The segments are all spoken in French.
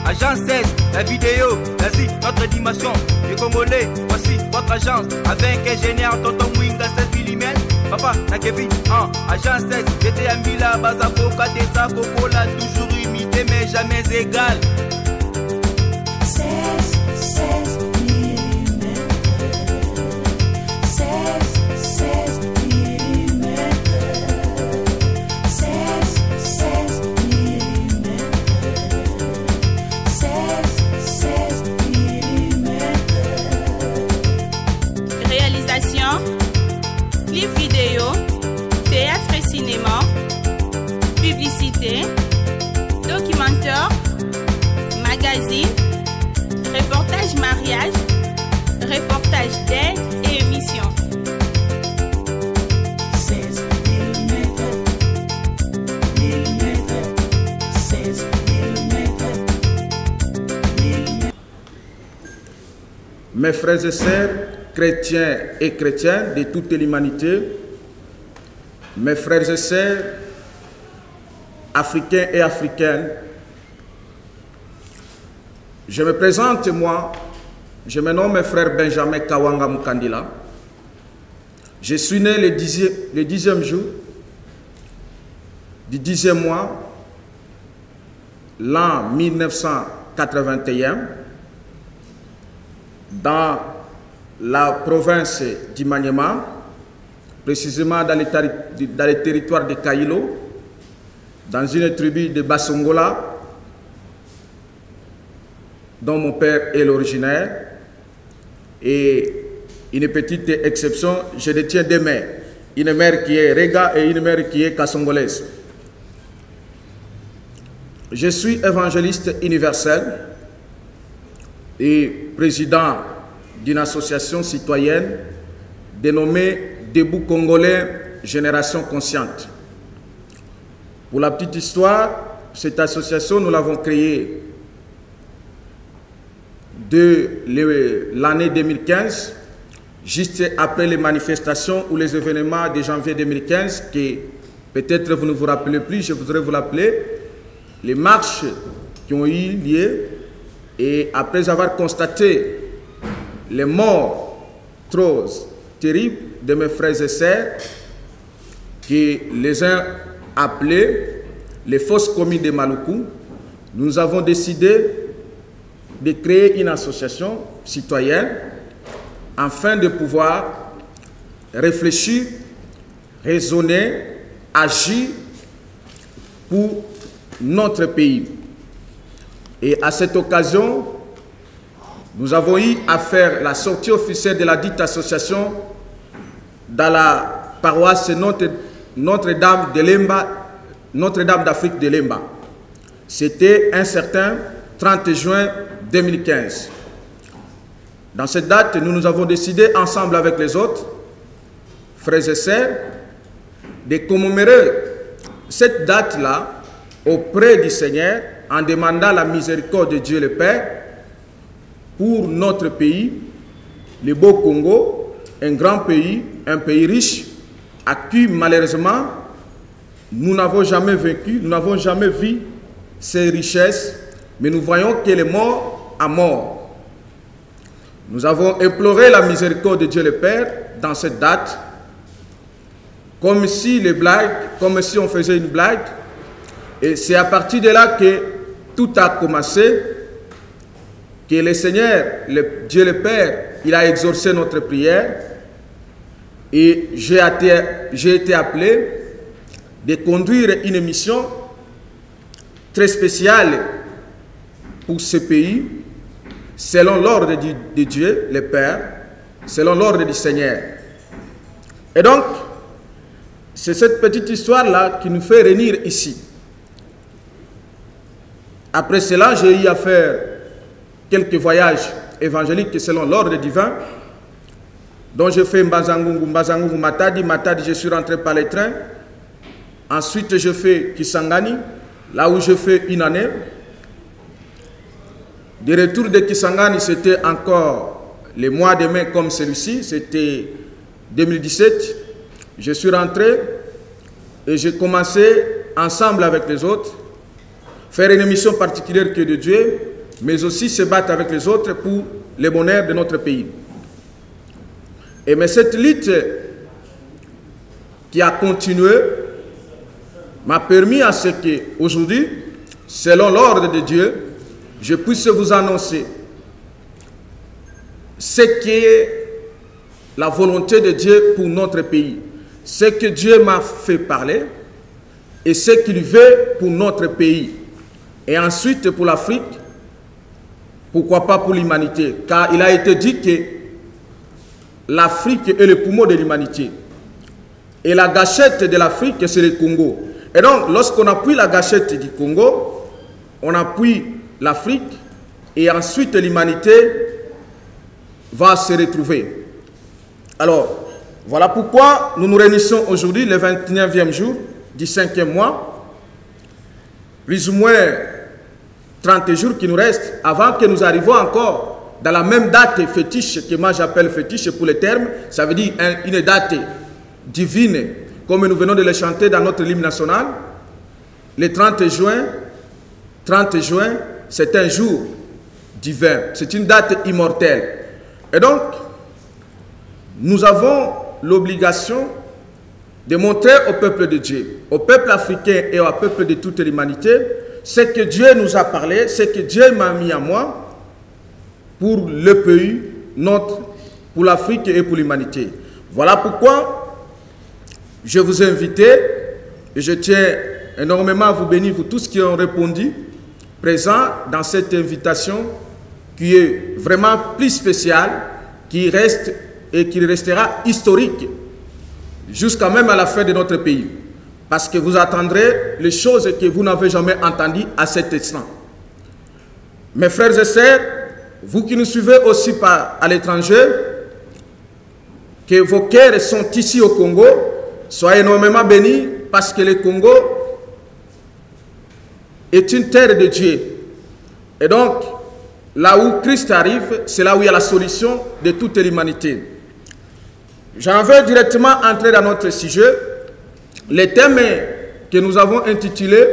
Agence 16, la vidéo, vas-y, notre dimension. Les Congolais, voici votre agence. Avec ingénieur Tonton Mwinga 16 mm. Papa, na Kevin, Agence 16, j'étais à Mila, Bazako, Katesa, Kokola, toujours imité mais jamais égal. 16 mm. 16 mm. 16 mm. 16 mm. Réalisation, clip vidéo, théâtre et cinéma, publicité, documentaire, magazine, reportage mariage, reportage d'aide et émission. 16 mm. 16 mm. Mes frères et sœurs, chrétiens et chrétiennes de toute l'humanité, mes frères et sœurs, africains et africaines, je me présente, moi, je me nomme frère Benjamin Kawanga Mukandila. Je suis né le 10e jour du 10e mois, l'an 1981, dans la province d'Imaniema, précisément dans les territoires de Kailo, dans une tribu de Basongola, dont mon père est l'originaire. Et une petite exception, je détiens deux mères. Une mère qui est Rega et une mère qui est Kassongolaise. Je suis évangéliste universel et président d'une association citoyenne dénommée Debout Congolais Génération Consciente. Pour la petite histoire, cette association, nous l'avons créée de l'année 2015, juste après les manifestations ou les événements de janvier 2015, que peut-être vous ne vous rappelez plus, je voudrais vous rappeler, les marches qui ont eu lieu, et après avoir constaté les morts trop terribles de mes frères et sœurs, que les uns appelaient les fosses communes de Maluku, nous avons décidé de créer une association citoyenne afin de pouvoir réfléchir, raisonner, agir pour notre pays. Et à cette occasion, nous avons eu à faire la sortie officielle de la dite association dans la paroisse Notre-Dame d'Afrique de Lemba. C'était un certain 30 juin 2015. Dans cette date, nous avons décidé ensemble avec les autres, frères et sœurs, de commémorer cette date-là auprès du Seigneur en demandant la miséricorde de Dieu le Père pour notre pays, le beau Congo, un grand pays, un pays riche, à qui malheureusement nous n'avons jamais vécu, nous n'avons jamais vu ces richesses, mais nous voyons que les morts à mort. Nous avons imploré la miséricorde de Dieu le Père dans cette date, comme si on faisait une blague. Et c'est à partir de là que tout a commencé, que le Seigneur, Dieu le Père, il a exaucé notre prière. Et j'ai été appelé de conduire une mission très spéciale pour ce pays, selon l'ordre de Dieu, le Père, selon l'ordre du Seigneur. Et donc, c'est cette petite histoire-là qui nous fait réunir ici. Après cela, j'ai eu à faire quelques voyages évangéliques selon l'ordre divin, dont j'ai fait Mbazangungu, Matadi, je suis rentré par les trains. Ensuite, je fais Kisangani, là où je fais une année. De retour de Kisangani, c'était encore le mois de mai comme celui-ci, c'était 2017. Je suis rentré et j'ai commencé ensemble avec les autres faire une mission particulière que de Dieu mais aussi se battre avec les autres pour le bonheur de notre pays. Mais cette lutte qui a continué m'a permis à ce qu'aujourd'hui, selon l'ordre de Dieu, je puisse vous annoncer ce qu'est la volonté de Dieu pour notre pays, ce que Dieu m'a fait parler et ce qu'il veut pour notre pays. Et ensuite pour l'Afrique, pourquoi pas pour l'humanité, car il a été dit que l'Afrique est le poumon de l'humanité. Et la gâchette de l'Afrique, c'est le Congo. Et donc, lorsqu'on appuie la gâchette du Congo, on appuie l'Afrique et ensuite l'humanité va se retrouver. Alors, voilà pourquoi nous nous réunissons aujourd'hui, le 29e jour du 5e mois, plus ou moins 30 jours qui nous restent avant que nous arrivions encore dans la même date fétiche que moi j'appelle fétiche pour le terme, ça veut dire une date divine, comme nous venons de le chanter dans notre hymne national. Le 30 juin, c'est un jour divin, c'est une date immortelle. Et donc, nous avons l'obligation de montrer au peuple de Dieu, au peuple africain et au peuple de toute l'humanité, ce que Dieu nous a parlé, ce que Dieu m'a mis à moi pour le pays, pour l'Afrique et pour l'humanité. Voilà pourquoi je vous ai invité et je tiens énormément à vous bénir, vous tous qui ont répondu, présents dans cette invitation qui est vraiment plus spéciale, qui reste et qui restera historique jusqu'à même à la fin de notre pays. Parce que vous attendrez les choses que vous n'avez jamais entendues à cet instant. Mes frères et sœurs, vous qui nous suivez aussi à l'étranger, que vos cœurs sont ici au Congo, soyez énormément bénis parce que le Congo est une terre de Dieu. Et donc, là où Christ arrive, c'est là où il y a la solution de toute l'humanité. J'en vais directement entrer dans notre sujet. Le thème que nous avons intitulé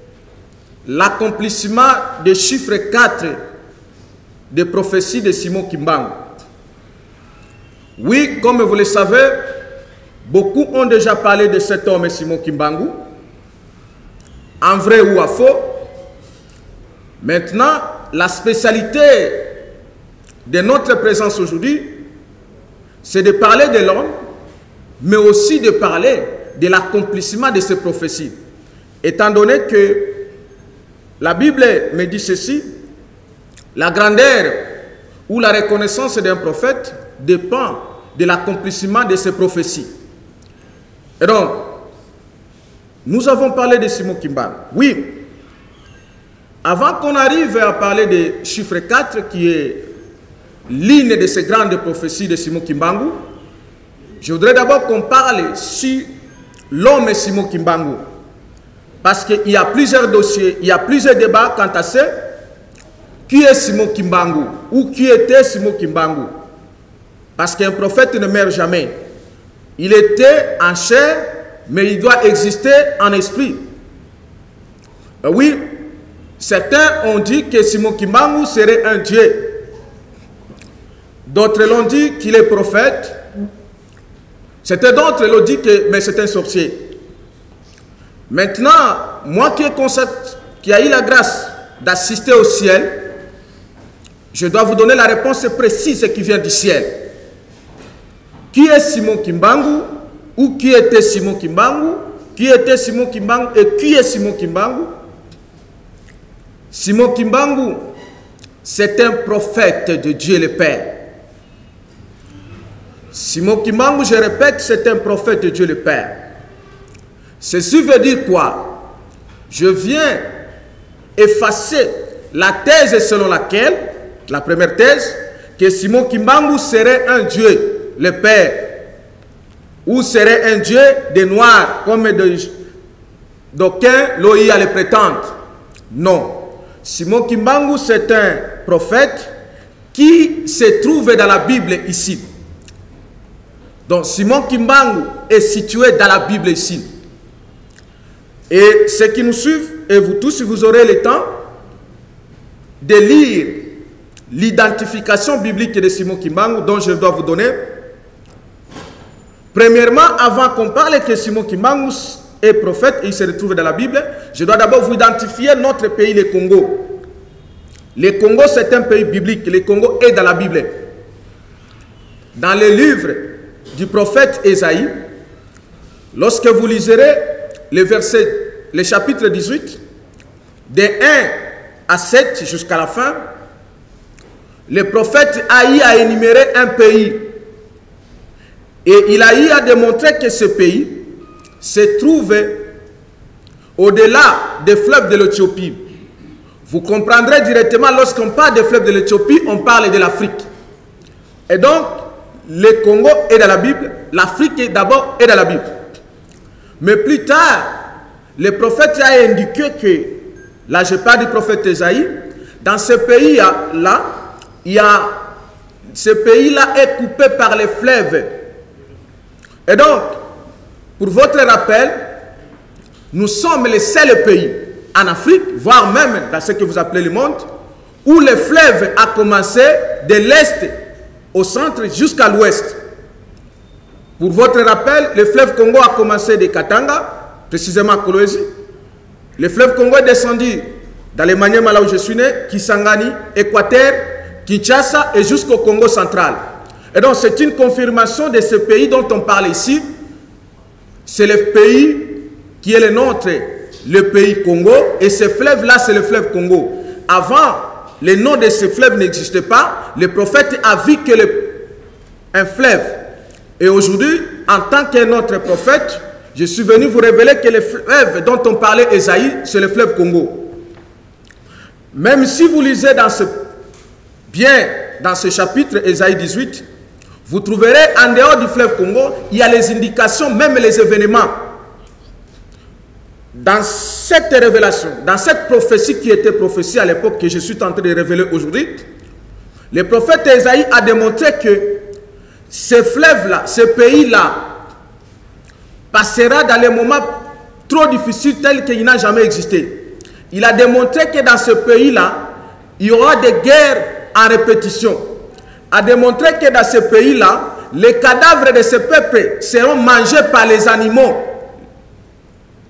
« L'accomplissement des chiffres 4 des prophéties de Simon Kimbangu ». Oui, comme vous le savez, beaucoup ont déjà parlé de cet homme Simon Kimbangu, en vrai ou à faux. Maintenant, la spécialité de notre présence aujourd'hui, c'est de parler de l'homme, mais aussi de parler de l'accomplissement de ces prophéties. Étant donné que la Bible me dit ceci, la grandeur ou la reconnaissance d'un prophète dépend de l'accomplissement de ces prophéties. Et donc, nous avons parlé de Simon Kimbangu. Oui, avant qu'on arrive à parler de chiffre 4, qui est l'une de ces grandes prophéties de Simon Kimbangu, je voudrais d'abord qu'on parle sur l'homme Simon Kimbangu. Parce qu'il y a plusieurs dossiers, il y a plusieurs débats quant à ce qui est Simon Kimbangu ou qui était Simon Kimbangu. Parce qu'un prophète ne meurt jamais. Il était en chair, mais il doit exister en esprit. Oui, certains ont dit que Simon Kimbangu serait un dieu. D'autres l'ont dit qu'il est prophète. Certains d'autres l'ont dit que mais c'est un sorcier. Maintenant, moi qui a eu la grâce d'assister au ciel, je dois vous donner la réponse précise qui vient du ciel. Qui est Simon Kimbangu ou qui était Simon Kimbangu? Qui était Simon Kimbangu et qui est Simon Kimbangu? Simon Kimbangu, c'est un prophète de Dieu le Père. Simon Kimbangu, je répète, c'est un prophète de Dieu le Père. Ceci veut dire quoi? Je viens effacer la thèse selon laquelle, la première thèse, que Simon Kimbangu serait un Dieu, le Père, ou serait un Dieu des Noirs, comme d'aucuns l'ont eu à le prétendre. Non. Simon Kimbangu, c'est un prophète qui se trouve dans la Bible ici. Donc Simon Kimbangu est situé dans la Bible ici. Et ceux qui nous suivent, et vous tous, vous aurez le temps de lire l'identification biblique de Simon Kimbangu dont je dois vous donner. Premièrement, avant qu'on parle que Simon Kimbangu est prophète et il se retrouve dans la Bible, je dois d'abord vous identifier notre pays, le Congo. Le Congo, c'est un pays biblique. Le Congo est dans la Bible. Dans le livre du prophète Ésaïe, lorsque vous liserez le chapitre 18, de 1 à 7 jusqu'à la fin, le prophète Aïe a énuméré un pays. Et il a démontré que ce pays se trouve au-delà des fleuves de l'Éthiopie. Vous comprendrez directement, lorsqu'on parle des fleuves de l'Éthiopie, on parle de l'Afrique. Et donc, le Congo est dans la Bible, l'Afrique d'abord est dans la Bible. Mais plus tard, le prophète a indiqué que, là je parle du prophète Ésaïe, dans ce pays-là, ce pays-là est coupé par les fleuves. Et donc, pour votre rappel, nous sommes les seuls pays en Afrique, voire même dans ce que vous appelez le monde, où le fleuve a commencé de l'est au centre jusqu'à l'ouest. Pour votre rappel, le fleuve Congo a commencé de Katanga, précisément à Kolwezi. Le fleuve Congo est descendu dans les Maniema, là où je suis né, Kisangani, Équateur, Kinshasa et jusqu'au Congo central. Et donc c'est une confirmation de ce pays dont on parle ici. C'est le pays qui est le nôtre, le pays Congo. Et ce fleuve-là, c'est le fleuve Congo. Avant, le nom de ce fleuve n'existait pas. Le prophète a vu que un fleuve. Et aujourd'hui, en tant que notre prophète, je suis venu vous révéler que le fleuve dont on parlait Ésaïe, c'est le fleuve Congo. Même si vous lisez dans ce chapitre Ésaïe 18, vous trouverez en dehors du fleuve Congo, il y a les indications, même les événements. Dans cette révélation, dans cette prophétie qui était prophétie à l'époque que je suis en train de révéler aujourd'hui, le prophète Ésaïe a démontré que ce fleuve-là, ce pays-là, passera dans les moments trop difficiles tels qu'il n'a jamais existé. Il a démontré que dans ce pays-là, il y aura des guerres en répétition. A démontré que dans ce pays-là, les cadavres de ce peuple seront mangés par les animaux,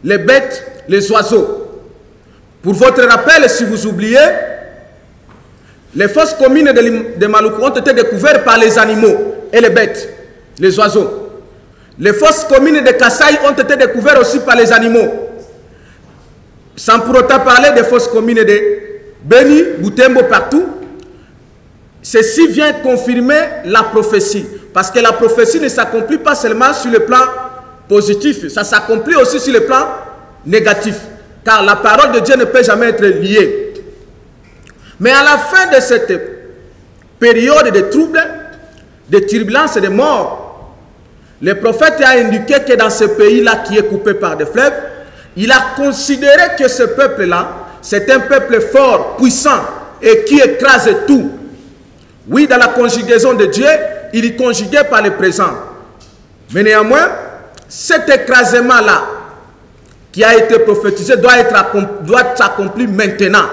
les bêtes, les oiseaux. Pour votre rappel, si vous oubliez, les fosses communes de Maluku ont été découvertes par les animaux et les bêtes, les oiseaux. Les fosses communes de Kasaï ont été découvertes aussi par les animaux. Sans pour autant parler des fosses communes de Beni, Butembo, partout. Ceci vient confirmer la prophétie. Parce que la prophétie ne s'accomplit pas seulement sur le plan positif. Ça s'accomplit aussi sur le plan négatif. Car la parole de Dieu ne peut jamais être liée. Mais à la fin de cette période de troubles, de turbulences et de morts, le prophète a indiqué que dans ce pays-là qui est coupé par des fleuves, il a considéré que ce peuple-là, c'est un peuple fort, puissant et qui écrase tout. Oui, dans la conjugaison de Dieu, il est conjugué par le présent. Mais néanmoins, cet écrasement-là, qui a été prophétisé, doit s'accomplir maintenant.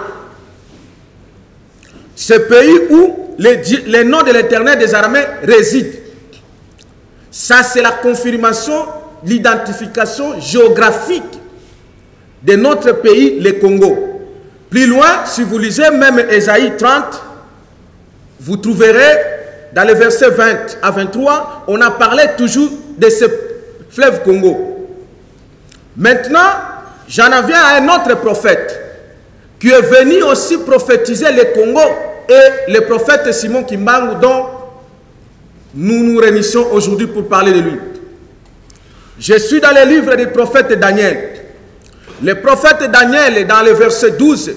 Ce pays où le nom de l'Éternel des armées réside. Ça, c'est la confirmation, l'identification géographique de notre pays, le Congo. Plus loin, si vous lisez même Ésaïe 30, vous trouverez dans le verset 20 à 23, on a parlé toujours de ce fleuve Congo. Maintenant, j'en viens à un autre prophète qui est venu aussi prophétiser le Congo et le prophète Simon Kimbangu dont nous nous réunissons aujourd'hui pour parler de lui. Je suis dans le livre du prophète Daniel. Le prophète Daniel, dans le verset 12,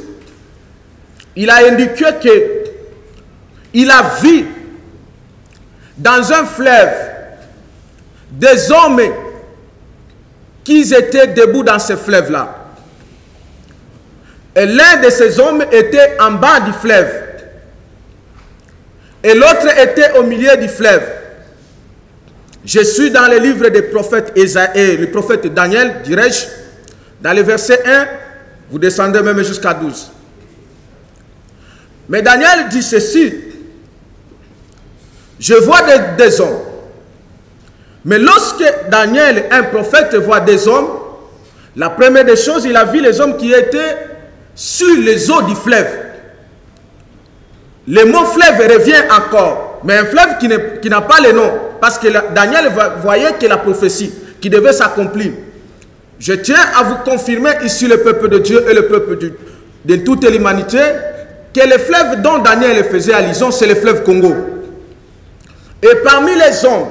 il a indiqué que il a vu dans un fleuve des hommes qui étaient debout dans ce fleuve-là. Et l'un de ces hommes était en bas du fleuve. Et l'autre était au milieu du fleuve. Je suis dans le livre des prophètes Ésaïe, le prophète Daniel, dirais-je, dans le verset 1, vous descendez même jusqu'à 12. Mais Daniel dit ceci, je vois des hommes. Mais lorsque Daniel, un prophète, voit des hommes, la première des choses, il a vu les hommes qui étaient sur les eaux du fleuve. Le mot fleuve revient encore, mais un fleuve qui n'a pas le nom, parce que Daniel voyait que la prophétie qui devait s'accomplir. Je tiens à vous confirmer ici, le peuple de Dieu et le peuple de toute l'humanité, que le fleuve dont Daniel faisait allusion, c'est le fleuve Congo. Et parmi les hommes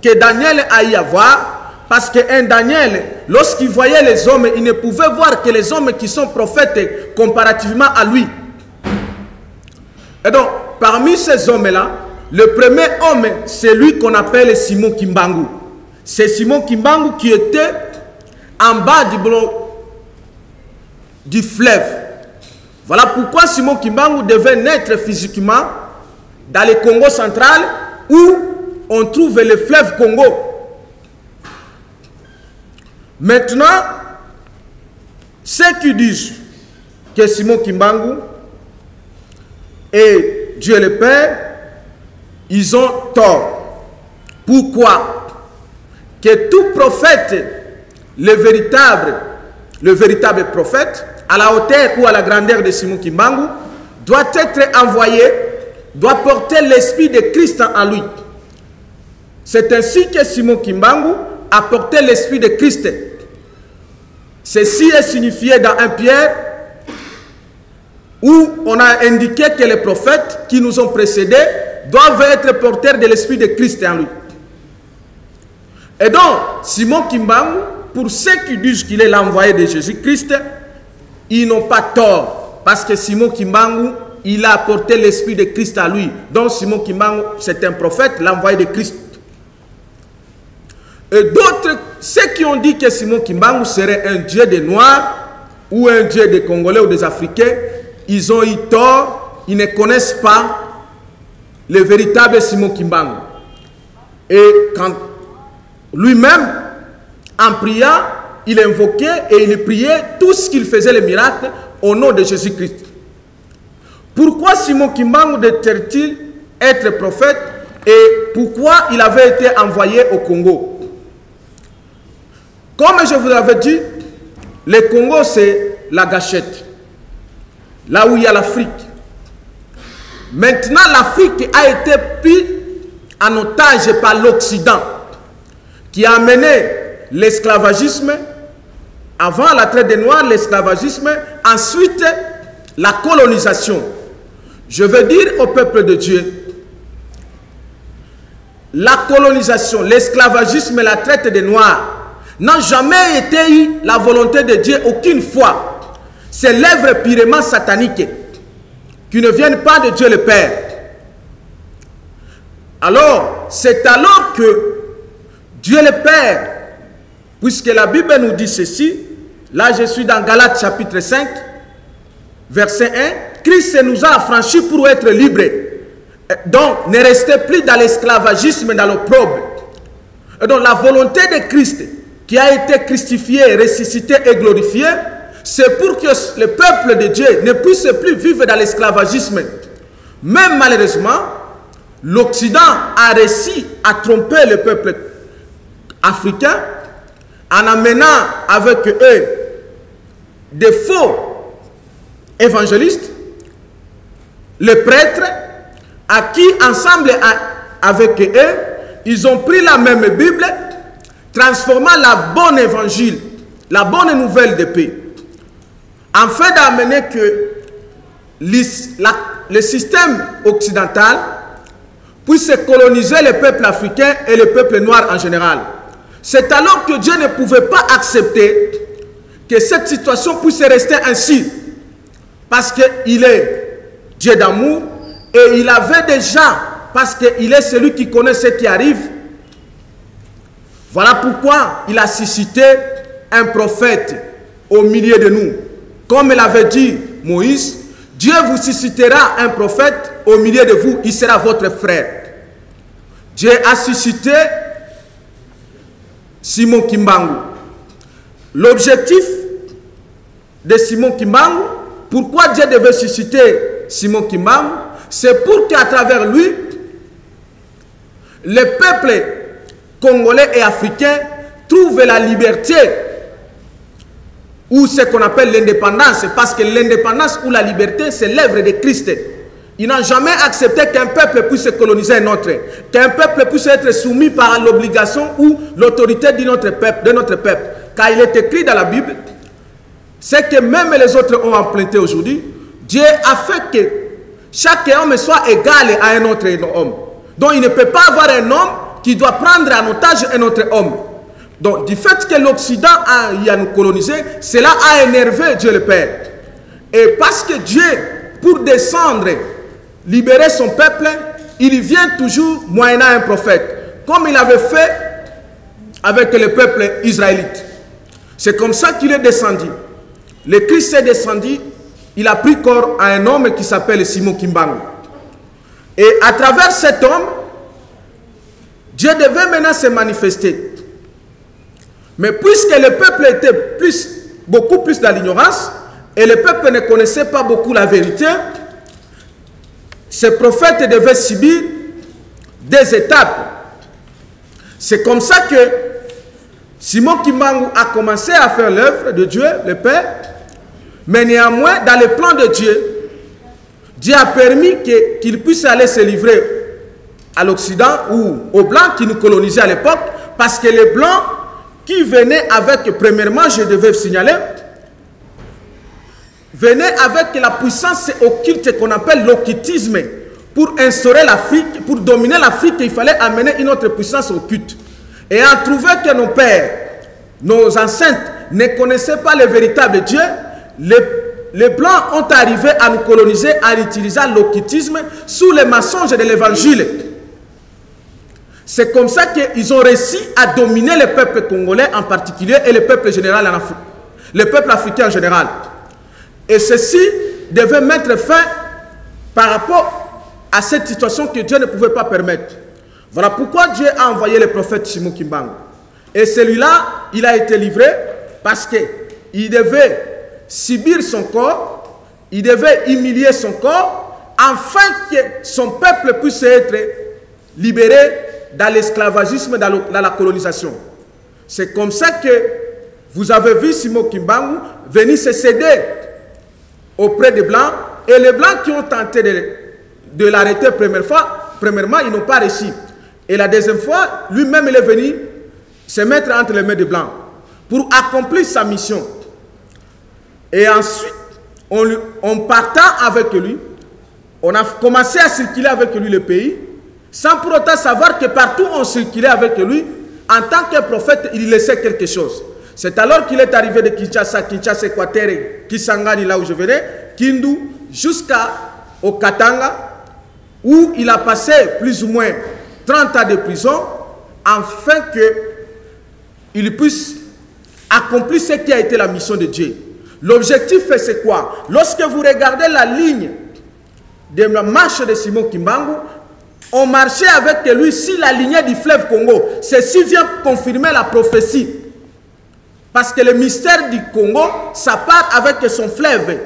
que Daniel a y avoir, parce qu'un Daniel, lorsqu'il voyait les hommes, il ne pouvait voir que les hommes qui sont prophètes comparativement à lui. Et donc, parmi ces hommes-là, le premier homme, c'est lui qu'on appelle Simon Kimbangu. C'est Simon Kimbangu qui était en bas du fleuve. Voilà pourquoi Simon Kimbangu devait naître physiquement dans le Congo central où on trouve le fleuve Congo. Maintenant, ceux qui disent que Simon Kimbangu et Dieu le Père, ils ont tort. Pourquoi? Que tout prophète, le véritable prophète, à la hauteur ou à la grandeur de Simon Kimbangu, doit être envoyé, doit porter l'esprit de Christ en lui. C'est ainsi que Simon Kimbangu a porté l'esprit de Christ. Ceci est signifié dans 1 Pierre, où on a indiqué que les prophètes qui nous ont précédés doivent être porteurs de l'esprit de Christ en lui. Et donc, Simon Kimbangu, pour ceux qui disent qu'il est l'envoyé de Jésus-Christ, ils n'ont pas tort. Parce que Simon Kimbangu, il a apporté l'esprit de Christ à lui. Donc Simon Kimbangu, c'est un prophète, l'envoyé de Christ. Et d'autres, ceux qui ont dit que Simon Kimbangu serait un dieu des Noirs, ou un dieu des Congolais ou des Africains, ils ont eu tort, ils ne connaissent pas le véritable Simon Kimbangu. Et quand lui-même, en priant, il invoquait et il priait tout ce qu'il faisait, les miracles, au nom de Jésus-Christ. Pourquoi Simon Kimbangu devait-il être prophète et pourquoi il avait été envoyé au Congo? Comme je vous l'avais dit, le Congo c'est la gâchette, là où il y a l'Afrique. Maintenant, l'Afrique a été prise en otage par l'Occident, qui a amené l'esclavagisme, avant la traite des Noirs, l'esclavagisme, ensuite la colonisation. Je veux dire au peuple de Dieu, la colonisation, l'esclavagisme et la traite des Noirs n'ont jamais été la volonté de Dieu aucune fois. C'est l'œuvre purement satanique qui ne viennent pas de Dieu le Père. Alors, c'est alors que Dieu le Père, puisque la Bible nous dit ceci, là je suis dans Galates chapitre 5, verset 1, Christ nous a affranchis pour être libres. Donc, ne restez plus dans l'esclavagisme, dans l'opprobre. Et donc, la volonté de Christ, qui a été crucifié, ressuscité et glorifié, c'est pour que le peuple de Dieu ne puisse plus vivre dans l'esclavagisme. Même malheureusement, l'Occident a réussi à tromper le peuple africain en amenant avec eux des faux évangélistes, les prêtres, à qui ensemble avec eux, ils ont pris la même Bible, transformant la bonne évangile, la bonne nouvelle de paix, afin d'amener que le système occidental puisse coloniser le peuple africain et le peuple noir en général. C'est alors que Dieu ne pouvait pas accepter que cette situation puisse rester ainsi. Parce qu'il est Dieu d'amour et il avait déjà, parce qu'il est celui qui connaît ce qui arrive. Voilà pourquoi il a suscité un prophète au milieu de nous. Comme l'avait dit Moïse, Dieu vous suscitera un prophète au milieu de vous, il sera votre frère. Dieu a suscité Simon Kimbangu. L'objectif de Simon Kimbangu, pourquoi Dieu devait susciter Simon Kimbangu, c'est pour qu'à travers lui, les peuples congolais et africains trouvent la liberté ou ce qu'on appelle l'indépendance, parce que l'indépendance ou la liberté, c'est l'œuvre de Christ. Il n'a jamais accepté qu'un peuple puisse coloniser un autre, qu'un peuple puisse être soumis par l'obligation ou l'autorité de notre peuple. Car il est écrit dans la Bible, c'est que même les autres ont emprunté aujourd'hui, Dieu a fait que chaque homme soit égal à un autre homme. Donc il ne peut pas avoir un homme qui doit prendre en otage un autre homme. Donc du fait que l'Occident a nous colonisé, cela a énervé Dieu le Père. Et parce que Dieu, pour descendre, libérer son peuple, il vient toujours moyennant un prophète, comme il avait fait avec le peuple israélite. C'est comme ça qu'il est descendu. Le Christ est descendu, il a pris corps à un homme qui s'appelle Simon Kimbangu. Et à travers cet homme, Dieu devait maintenant se manifester. Mais puisque le peuple était beaucoup plus dans l'ignorance, et le peuple ne connaissait pas beaucoup la vérité, ce prophète devait subir des étapes. C'est comme ça que Simon Kimbangu a commencé à faire l'œuvre de Dieu, le Père, mais néanmoins, dans le plan de Dieu, Dieu a permis qu'il puisse aller se livrer à l'Occident ou aux Blancs qui nous colonisaient à l'époque, parce que les Blancs qui venaient avec, premièrement, je devais signaler, venaient avec la puissance occulte qu'on appelle l'occultisme. Pour instaurer l'Afrique, pour dominer l'Afrique, il fallait amener une autre puissance occulte. Et en trouvant que nos pères, nos ancêtres ne connaissaient pas le véritable Dieu, les Blancs ont arrivé à nous coloniser en utilisant l'occultisme sous les mensonges de l'Évangile. C'est comme ça qu'ils ont réussi à dominer le peuple congolais en particulier et le peuple général en Afrique, le peuple africain en général. Et ceci devait mettre fin par rapport à cette situation que Dieu ne pouvait pas permettre. Voilà pourquoi Dieu a envoyé le prophète Simon Kimbangu. Et celui-là, il a été livré parce qu'il devait subir son corps, il devait humilier son corps, afin que son peuple puisse être libéré dans l'esclavagisme, dans la colonisation. C'est comme ça que vous avez vu Simon Kimbangu venir se céder auprès des Blancs, et les Blancs qui ont tenté de l'arrêter premièrement, ils n'ont pas réussi. Et la deuxième fois, lui-même, il est venu se mettre entre les mains des Blancs pour accomplir sa mission. Et ensuite, en partant avec lui, on a commencé à circuler avec lui le pays, sans pour autant savoir que partout où on circulait avec lui, en tant que prophète, il laissait quelque chose. C'est alors qu'il est arrivé de Kinshasa, Équateur, Kisangani, là où je venais, Kindu, jusqu'au Katanga, où il a passé plus ou moins 30 ans de prison, afin qu'il puisse accomplir ce qui a été la mission de Dieu. L'objectif, c'est quoi? Lorsque vous regardez la ligne de la marche de Simon Kimbangu, on marchait avec lui sur la lignée du fleuve Congo. Ceci vient confirmer la prophétie. Parce que le mystère du Congo, ça part avec son fleuve.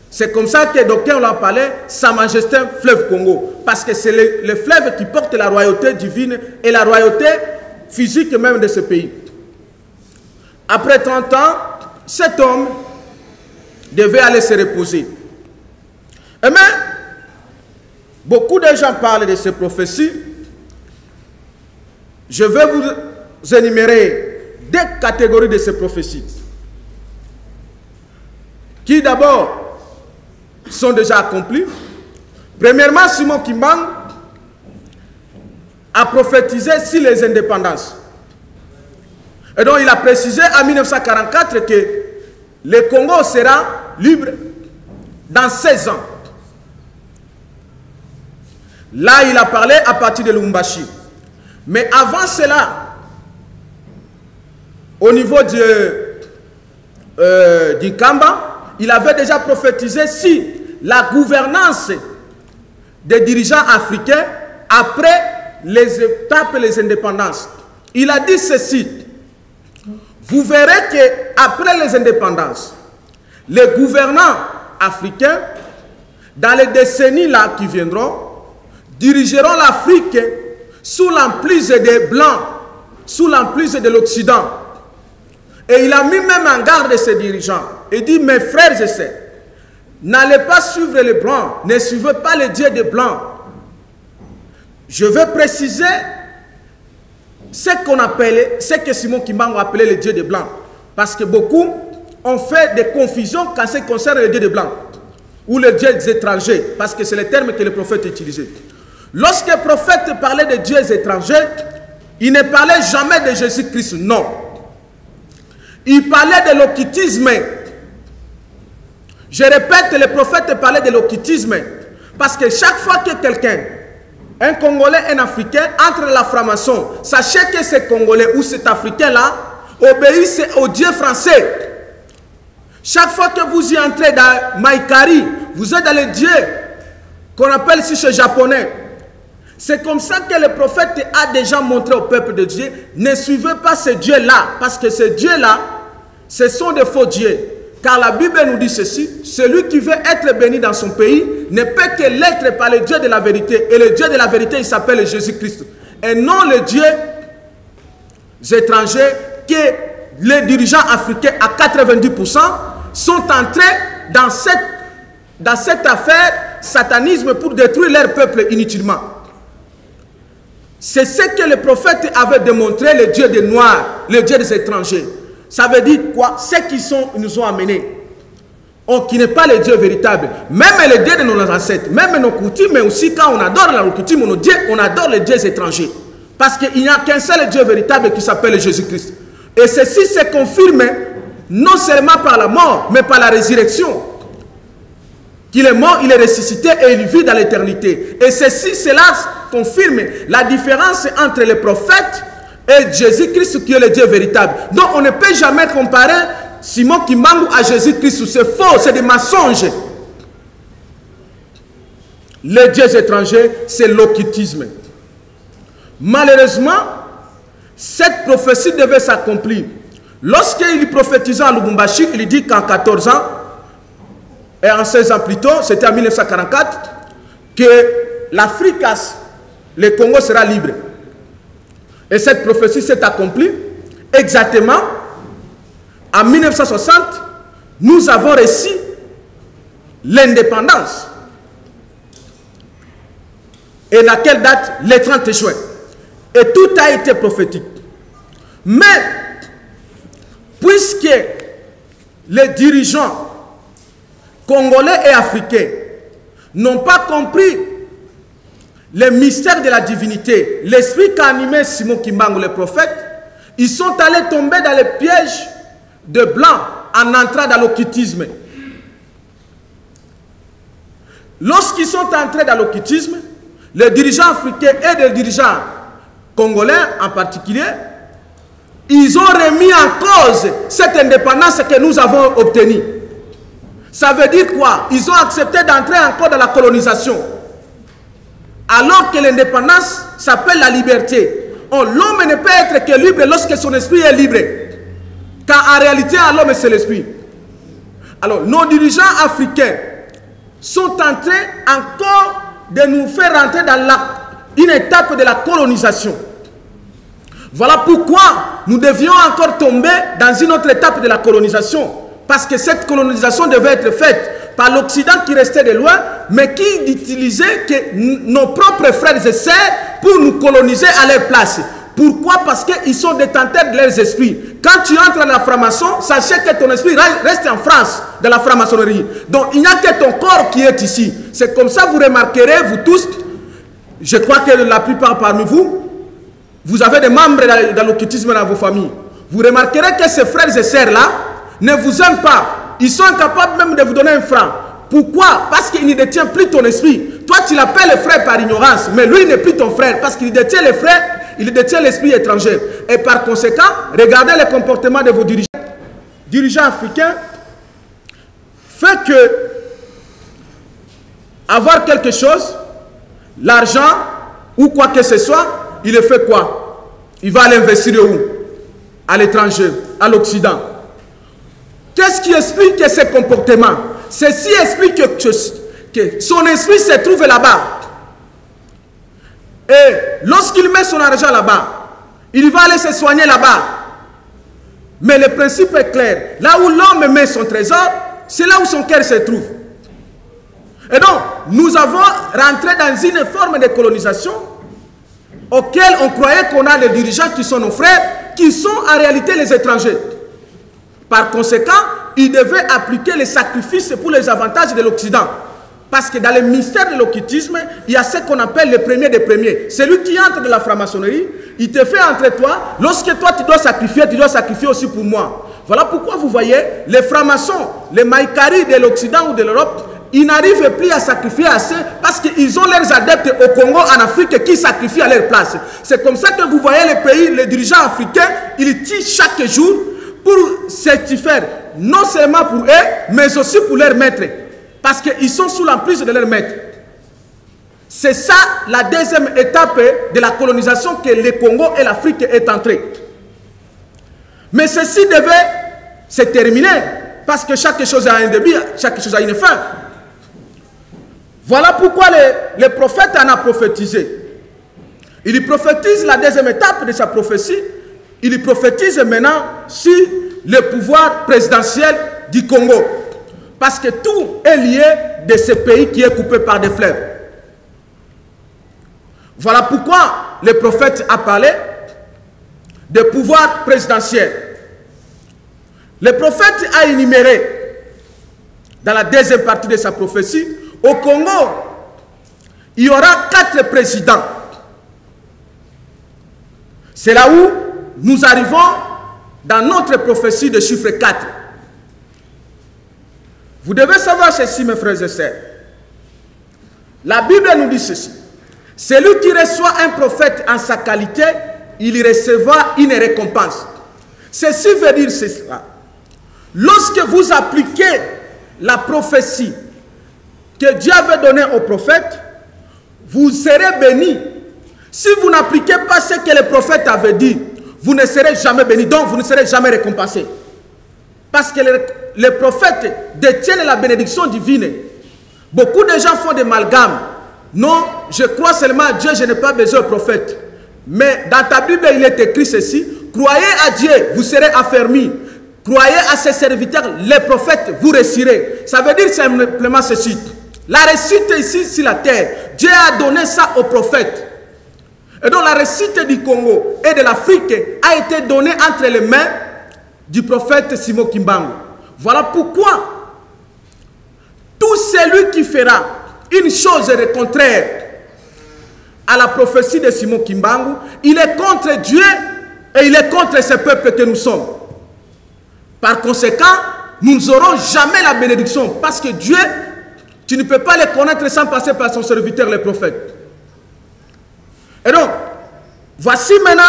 C'est comme ça que d'aucuns l'ont parlé, Sa Majesté fleuve Congo. Parce que c'est le fleuve qui porte la royauté divine et la royauté physique même de ce pays. Après 30 ans, cet homme devait aller se reposer. Et mais, beaucoup de gens parlent de ces prophéties. Je vais vous énumérer des catégories de ces prophéties. Qui d'abord sont déjà accomplies. Premièrement, Simon Kimbangu a prophétisé sur les indépendances. Et donc il a précisé en 1944 que le Congo sera libre dans 16 ans. Là, il a parlé à partir de Lubumbashi. Mais avant cela, au niveau du Kamba, il avait déjà prophétisé si la gouvernance des dirigeants africains après les étapes et les indépendances. Il a dit ceci: vous verrez qu'après les indépendances, les gouvernants africains dans les décennies là qui viendront, dirigeront l'Afrique sous l'emprise des Blancs, sous l'emprise de l'Occident. Et il a mis même en garde ses dirigeants. Il dit, mes frères et sœurs, n'allez pas suivre les Blancs, ne suivez pas les dieux des Blancs. Je veux préciser ce qu'on appelait, ce que Simon Kimbangu appelait les dieux des Blancs. Parce que beaucoup ont fait des confusions quand ce concerne les dieux des Blancs ou les dieux étrangers, parce que c'est le terme que le prophète utilisait. Lorsque le prophète parlait de dieux étrangers, il ne parlait jamais de Jésus-Christ, non. Il parlait de l'occultisme. Je répète, le prophète parlait de l'occultisme, parce que chaque fois que quelqu'un, un Congolais, un Africain, entre la franc-maçon, sachez que ce Congolais ou cet Africain-là obéissent au Dieu français. Chaque fois que vous y entrez dans Maïkari, vous êtes dans les dieux qu'on appelle ici chez Japonais. C'est comme ça que le prophète a déjà montré au peuple de Dieu, ne suivez pas ces dieux-là, parce que ces dieux-là, ce sont des faux dieux. Car la Bible nous dit ceci, celui qui veut être béni dans son pays ne peut que l'être par le Dieu de la vérité. Et le Dieu de la vérité, il s'appelle Jésus-Christ. Et non le Dieu étranger que les dirigeants africains à 90% sont entrés dans cette affaire satanisme pour détruire leur peuple inutilement. C'est ce que le prophète avait démontré, le Dieu des Noirs, le Dieu des étrangers. Ça veut dire quoi? Ceux qui nous ont amenés, qui n'est pas le Dieu véritable. Même le Dieu de nos ancêtres, même nos coutumes, mais aussi quand on adore la coutume, on adore les dieux étrangers. Parce qu'il n'y a qu'un seul Dieu véritable qui s'appelle Jésus-Christ. Et ceci se confirme non seulement par la mort, mais par la résurrection. Qu'il est mort, il est ressuscité et il vit dans l'éternité. Et cela confirme la différence entre les prophètes et Jésus-Christ qui est le Dieu véritable. Donc on ne peut jamais comparer Simon Kimbangu à Jésus-Christ. C'est faux, c'est des mensonges. Les dieux étrangers, c'est l'occultisme. Malheureusement, cette prophétie devait s'accomplir. Lorsqu'il prophétisait à Lubumbashi, il dit qu'en 14 ans, et en 16 ans plus tôt, c'était en 1944, que l'Afrique, le Congo sera libre. Et cette prophétie s'est accomplie exactement en 1960. Nous avons reçu l'indépendance. Et à quelle date? Le 30 juin. Et tout a été prophétique. Mais, puisque les dirigeants congolais et africains n'ont pas compris le mystère de la divinité, l'esprit qu'a animé Simon Kimbangu, le prophète, ils sont allés tomber dans le piège de blanc en entrant dans l'occultisme. Lorsqu'ils sont entrés dans l'occultisme, les dirigeants africains et les dirigeants congolais en particulier, ils ont remis en cause cette indépendance que nous avons obtenue. Ça veut dire quoi? Ils ont accepté d'entrer encore dans la colonisation. Alors que l'indépendance s'appelle la liberté. L'homme ne peut être que libre lorsque son esprit est libre. Car en réalité, l'homme c'est l'esprit. Alors, nos dirigeants africains sont en train encore de nous faire rentrer dans une étape de la colonisation. Voilà pourquoi nous devions encore tomber dans une autre étape de la colonisation. Parce que cette colonisation devait être faite par l'Occident qui restait de loin, mais qui utilisait que nos propres frères et sœurs pour nous coloniser à leur place. Pourquoi? Parce qu'ils sont détenteurs de leurs esprits. Quand tu entres dans la franc-maçon, sachez que ton esprit reste en France, de la franc-maçonnerie. Donc il n'y a que ton corps qui est ici. C'est comme ça, vous remarquerez, vous tous, je crois que la plupart parmi vous, vous avez des membres dans l'occultisme dans vos familles. Vous remarquerez que ces frères et sœurs-là ne vous aiment pas. Ils sont incapables même de vous donner un franc. Pourquoi? Parce qu'il ne détient plus ton esprit. Toi, tu l'appelles le frère par ignorance, mais lui, il n'est plus ton frère parce qu'il détient les frères, il détient l'esprit étranger. Et par conséquent, regardez le comportement de vos dirigeants africains fait que avoir quelque chose, l'argent ou quoi que ce soit, il le fait quoi? Il va l'investir où? À l'étranger, à l'Occident. Qu'est-ce qui explique ces comportements? Ceci explique que son esprit se trouve là-bas. Et lorsqu'il met son argent là-bas, il va aller se soigner là-bas. Mais le principe est clair. Là où l'homme met son trésor, c'est là où son cœur se trouve. Et donc, nous avons rentré dans une forme de colonisation auquel on croyait qu'on a les dirigeants qui sont nos frères, qui sont en réalité les étrangers. Par conséquent, ils devaient appliquer les sacrifices pour les avantages de l'Occident. Parce que dans le mystère de l'occultisme, il y a ce qu'on appelle le premier des premiers. Celui qui entre de la franc-maçonnerie, il te fait entre toi. Lorsque toi tu dois sacrifier aussi pour moi. Voilà pourquoi vous voyez, les francs-maçons, les maïkaris de l'Occident ou de l'Europe, ils n'arrivent plus à sacrifier assez parce qu'ils ont leurs adeptes au Congo, en Afrique, qui sacrifient à leur place. C'est comme ça que vous voyez les pays, les dirigeants africains, ils tirent chaque jour pour certifier, non seulement pour eux, mais aussi pour leurs maîtres. Parce qu'ils sont sous l'emprise de leurs maîtres. C'est ça la deuxième étape de la colonisation que le Congo et l'Afrique est entrée. Mais ceci devait se terminer parce que chaque chose a un début, chaque chose a une fin. Voilà pourquoi le prophète en a prophétisé. Il prophétise la deuxième étape de sa prophétie. Il prophétise maintenant sur le pouvoir présidentiel du Congo. Parce que tout est lié de ce pays qui est coupé par des fleuves. Voilà pourquoi le prophète a parlé de pouvoir présidentiel. Le prophète a énuméré dans la deuxième partie de sa prophétie, au Congo, il y aura 4 présidents. C'est là où nous arrivons dans notre prophétie de chiffre 4. Vous devez savoir ceci, mes frères et sœurs. La Bible nous dit ceci. Celui qui reçoit un prophète en sa qualité, il recevra une récompense. Ceci veut dire cela. Lorsque vous appliquez la prophétie que Dieu avait donnée au prophète, vous serez bénis. Si vous n'appliquez pas ce que le prophète avait dit, vous ne serez jamais bénis, donc vous ne serez jamais récompensés. Parce que les prophètes détiennent la bénédiction divine. Beaucoup de gens font des amalgames. Non, je crois seulement à Dieu, je n'ai pas besoin de prophète. Mais dans ta Bible, il est écrit ceci. Croyez à Dieu, vous serez affermis. Croyez à ses serviteurs, les prophètes, vous réussirez. Ça veut dire simplement ceci. La réussite ici sur la terre, Dieu a donné ça aux prophètes. Et donc la réussite du Congo et de l'Afrique a été donnée entre les mains du prophète Simon Kimbangu. Voilà pourquoi tout celui qui fera une chose contraire à la prophétie de Simon Kimbangu, il est contre Dieu et il est contre ce peuple que nous sommes. Par conséquent, nous n'aurons jamais la bénédiction parce que Dieu, tu ne peux pas le connaître sans passer par son serviteur, le prophète. Et donc, voici maintenant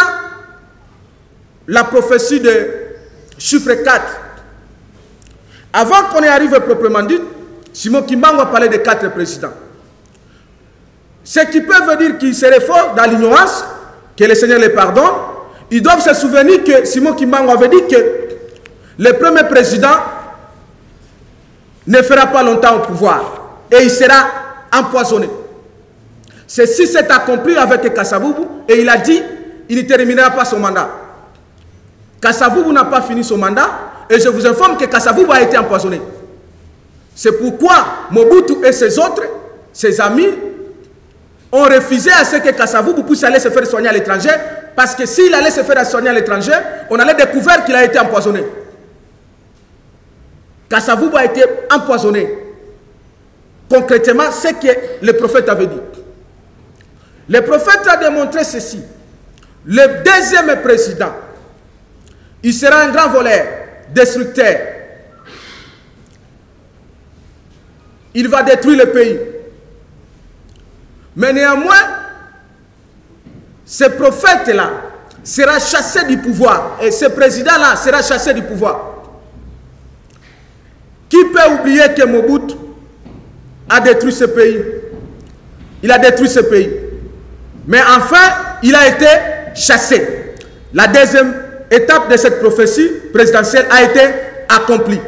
la prophétie de chiffre 4. Avant qu'on y arrive proprement dit, Simon Kimbangu a parlé de 4 présidents. Ce qui peut dire qu'ils seraient forts dans l'ignorance, que le Seigneur les pardonne, ils doivent se souvenir que Simon Kimbangu avait dit que le premier président ne fera pas longtemps au pouvoir et il sera empoisonné. Ceci s'est accompli avec Kasavubu et il a dit il ne terminera pas son mandat. Kasavubu n'a pas fini son mandat et je vous informe que Kasavubu a été empoisonné. C'est pourquoi Mobutu et ses autres, ses amis, ont refusé à ce que Kasavubu puisse aller se faire soigner à l'étranger parce que s'il allait se faire soigner à l'étranger, on allait découvrir qu'il a été empoisonné. Kasavubu a été empoisonné. Concrètement, c'est ce que le prophète avait dit. Le prophète a démontré ceci. Le deuxième président, il sera un grand voleur, destructeur. Il va détruire le pays. Mais néanmoins, ce prophète-là sera chassé du pouvoir. Et ce président-là sera chassé du pouvoir. Qui peut oublier que Mobutu a détruit ce pays? Il a détruit ce pays. Mais enfin, il a été chassé. La deuxième étape de cette prophétie présidentielle a été accomplie.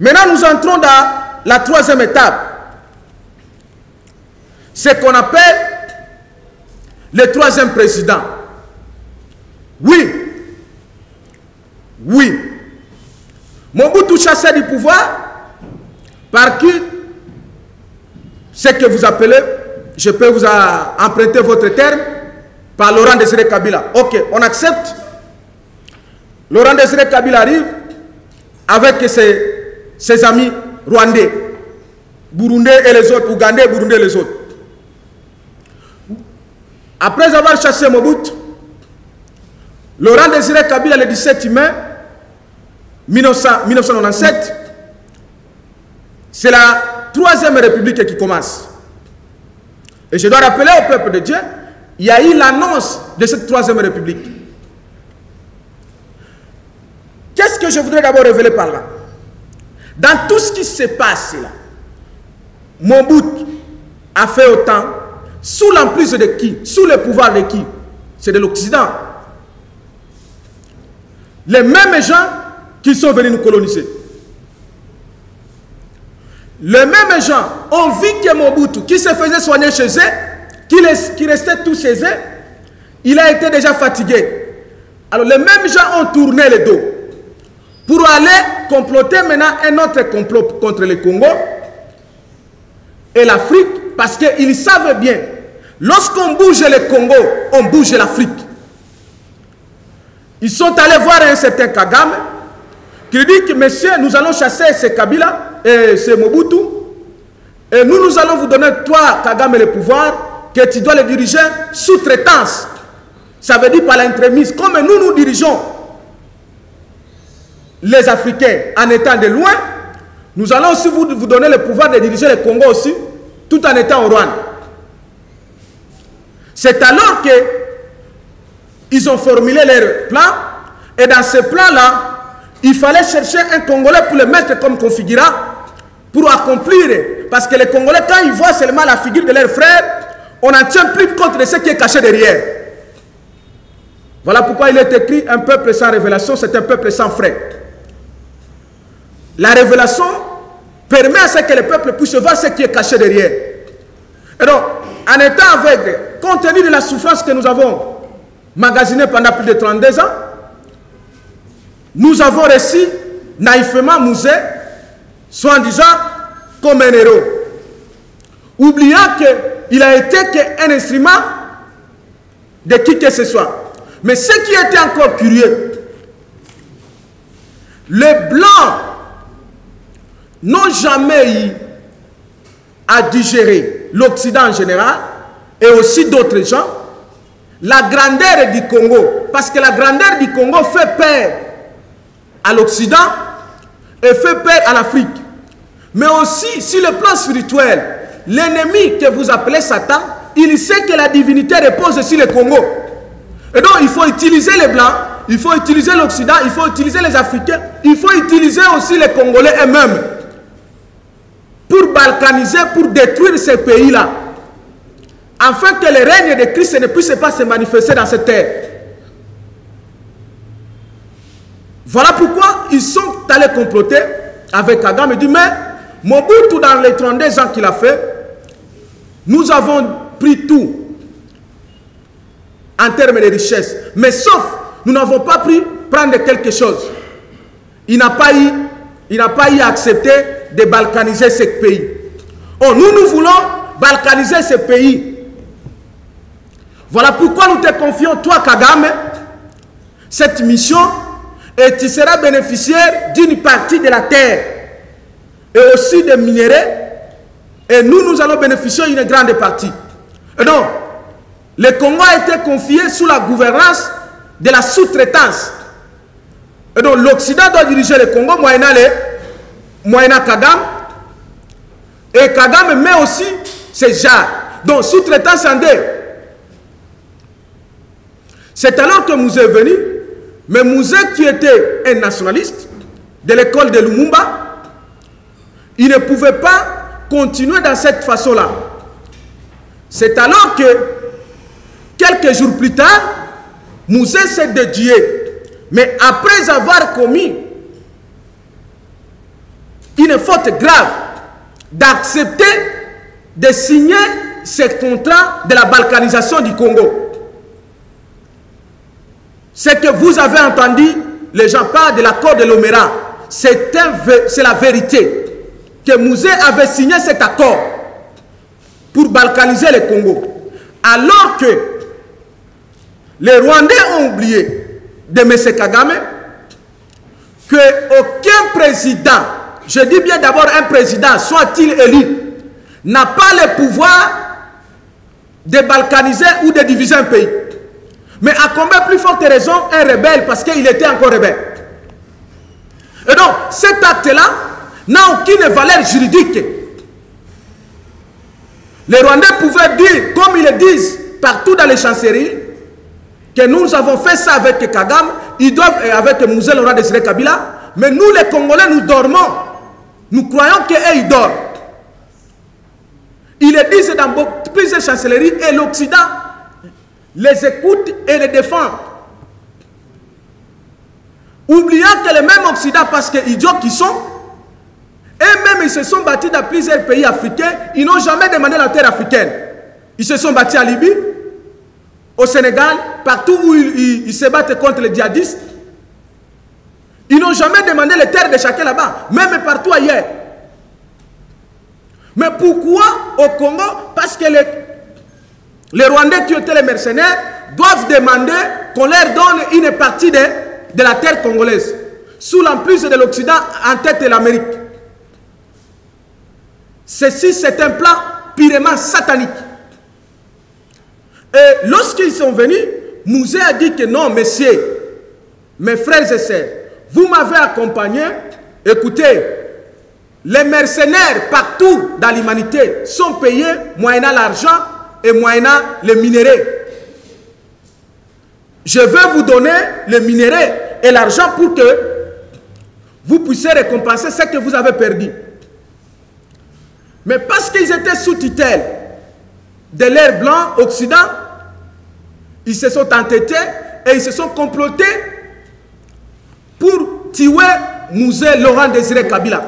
Maintenant, nous entrons dans la troisième étape, c'est qu'on appelle le troisième président. Oui. Oui. Mobutu chassé du pouvoir par qui? Ce que vous appelez, je peux vous emprunter votre terme, par Laurent Désiré Kabila. Ok, on accepte. Laurent Désiré Kabila arrive avec ses amis rwandais, burundais et les autres, ougandais, burundais et les autres. Après avoir chassé Mobutu, Laurent Désiré Kabila, le 17 mai 1997, c'est la troisième république qui commence. Et je dois rappeler au peuple de Dieu, il y a eu l'annonce de cette troisième république. Qu'est-ce que je voudrais d'abord révéler par là? Dans tout ce qui se passe là, Mobutu a fait autant sous l'emprise de qui? Sous le pouvoir de qui? C'est de l'Occident. Les mêmes gens qui sont venus nous coloniser. Les mêmes gens ont vu que Mobutu, qui se faisait soigner chez eux, qui restait tout chez eux, il a été déjà fatigué. Alors les mêmes gens ont tourné le dos pour aller comploter maintenant un autre complot contre le Congo et l'Afrique, parce qu'ils savent bien, lorsqu'on bouge le Congo, on bouge l'Afrique. Ils sont allés voir un certain Kagame qui dit que monsieur, nous allons chasser ce Kabila et ce Mobutu et nous allons vous donner, toi Kagame, le pouvoir, que tu dois le diriger sous traitance. Ça veut dire par l'entremise, comme nous dirigeons les Africains en étant de loin, nous allons aussi vous donner le pouvoir de diriger le Congo aussi, tout en étant au Rwanda. C'est alors que ils ont formulé leur plan, et dans ce plan-là, il fallait chercher un Congolais pour le mettre comme configurant, pour accomplir. Parce que les Congolais, quand ils voient seulement la figure de leur frère, on n'en tient plus compte de ce qui est caché derrière. Voilà pourquoi il est écrit, un peuple sans révélation, c'est un peuple sans frère. La révélation permet à ce que le peuple puisse voir ce qui est caché derrière. Et donc, en étant aveugle, compte tenu de la souffrance que nous avons magasinée pendant plus de 32 ans, nous avons reçu naïvement Mouzé, soit en disant comme un héros, oubliant qu'il a été qu'un instrument de qui que ce soit. Mais ce qui était encore curieux, les Blancs n'ont jamais eu à digérer l'Occident en général et aussi d'autres gens, la grandeur du Congo. Parce que la grandeur du Congo fait peur à l'Occident et fait peur à l'Afrique. Mais aussi, sur le plan spirituel, l'ennemi que vous appelez Satan, il sait que la divinité repose sur le Congo. Et donc, il faut utiliser les Blancs, il faut utiliser l'Occident, il faut utiliser les Africains, il faut utiliser aussi les Congolais eux-mêmes pour balkaniser, pour détruire ces pays-là, afin que le règne de Christ ne puisse pas se manifester dans cette terre. Voilà pourquoi ils sont allés comploter avec Kagame et dit, mais Mobutu, dans les 32 ans qu'il a fait, nous avons pris tout en termes de richesse. Mais sauf, nous n'avons pas pu prendre quelque chose. Il n'a pas eu à accepter de balkaniser ce pays. Oh, nous voulons balkaniser ce pays. Voilà pourquoi nous te confions, toi Kagame, cette mission, et tu seras bénéficiaire d'une partie de la terre et aussi des minéraux, et nous allons bénéficier d'une grande partie. Et donc, le Congo a été confié sous la gouvernance de la sous-traitance. Et donc, l'Occident doit diriger le Congo, moyennant Kagame, et Kagame met aussi ses jarres. Donc, sous-traitance en deux. C'est alors que Mouzé est venu, mais Mouzé qui était un nationaliste de l'école de Lumumba, il ne pouvait pas continuer dans cette façon-là. C'est alors que, quelques jours plus tard, Mouzé s'est dédié. Mais après avoir commis une faute grave, d'accepter de signer ce contrat de la balkanisation du Congo. C'est que vous avez entendu, les gens parlent de l'accord de l'Omera. C'est la vérité. Que Mouzé avait signé cet accord pour balkaniser le Congo. Alors que les Rwandais ont oublié de M. Kagame qu'aucun président, je dis bien d'abord un président, soit-il élu, n'a pas le pouvoir de balkaniser ou de diviser un pays. Mais à combien plus forte raison un rebelle, parce qu'il était encore rebelle. Et donc, cet acte-là n'a aucune valeur juridique. Les Rwandais pouvaient dire, comme ils le disent partout dans les chancelleries, que nous avons fait ça avec Kagame, ils doivent, avec Mouzé Laurent Désiré Kabila, mais nous les Congolais, nous dormons. Nous croyons qu'eux, ils dorment. Ils le disent dans plusieurs chancelleries et l'Occident les écoute et les défend. Oubliant que le même Occident, parce que idiots qu'ils sont, eux-mêmes ils se sont battus dans plusieurs pays africains, ils n'ont jamais demandé la terre africaine. Ils se sont battus en Libye, au Sénégal, partout où ils se battent contre les djihadistes. Ils n'ont jamais demandé les terres de chacun là-bas, même partout ailleurs. Mais pourquoi au Congo? Parce que les Rwandais qui étaient les mercenaires doivent demander qu'on leur donne une partie de la terre congolaise, sous l'emprise de l'Occident en tête de l'Amérique. Ceci, c'est un plan purement satanique. Et lorsqu'ils sont venus, Mouzé a dit que non, messieurs, mes frères et sœurs, vous m'avez accompagné. Écoutez, les mercenaires partout dans l'humanité sont payés moyennant l'argent et moyennant les minéraux. Je vais vous donner les minéraux et l'argent pour que vous puissiez récompenser ce que vous avez perdu. Mais parce qu'ils étaient sous tutelle de l'ère blanc occident, ils se sont entêtés et ils se sont complotés pour tuer Mouzé Laurent Désiré Kabila.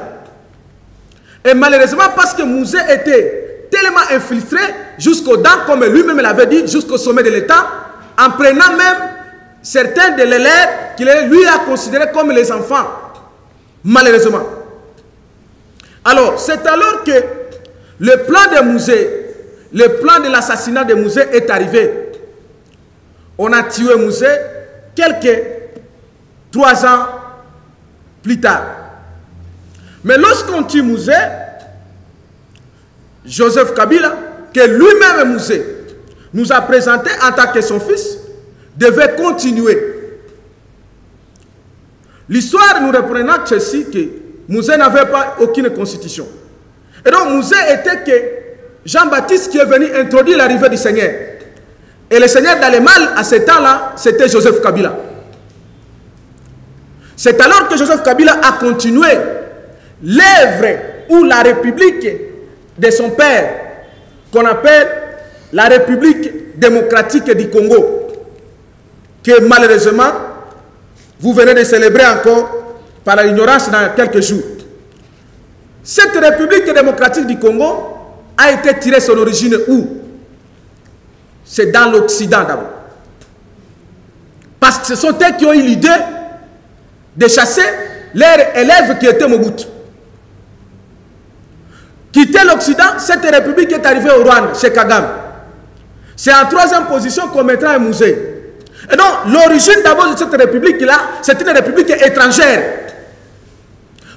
Et malheureusement, parce que Mouzé était tellement infiltré jusqu'aux dents, comme lui-même l'avait dit, jusqu'au sommet de l'État, en prenant même certains de l'élève qu'il lui a considérés comme les enfants. Malheureusement. Alors, c'est alors que le plan de Mouzé, le plan de l'assassinat de Mouzé est arrivé. On a tué Mouzé quelques 3 ans plus tard. Mais lorsqu'on tue Mouzé, Joseph Kabila, que lui-même Mouzé nous a présenté en tant que son fils, devait continuer. L'histoire nous reprenant ceci que Mouzé n'avait pas aucune constitution. Et donc Mouzé était que Jean-Baptiste qui est venu introduire l'arrivée du Seigneur. Et le Seigneur dans le mal, à ce temps-là, c'était Joseph Kabila. C'est alors que Joseph Kabila a continué l'œuvre ou la République de son père, qu'on appelle la République démocratique du Congo, que malheureusement, vous venez de célébrer encore par l'ignorance dans quelques jours. Cette République démocratique du Congo a été tirée son origine où? C'est dans l'Occident d'abord. Parce que ce sont eux qui ont eu l'idée de chasser leurs élèves qui étaient Mobutu. Quitter l'Occident, cette république est arrivée au Rwanda, chez Kagame. C'est en 3e position qu'on mettra un musée. Et donc, l'origine d'abord de cette république-là, c'est une république étrangère.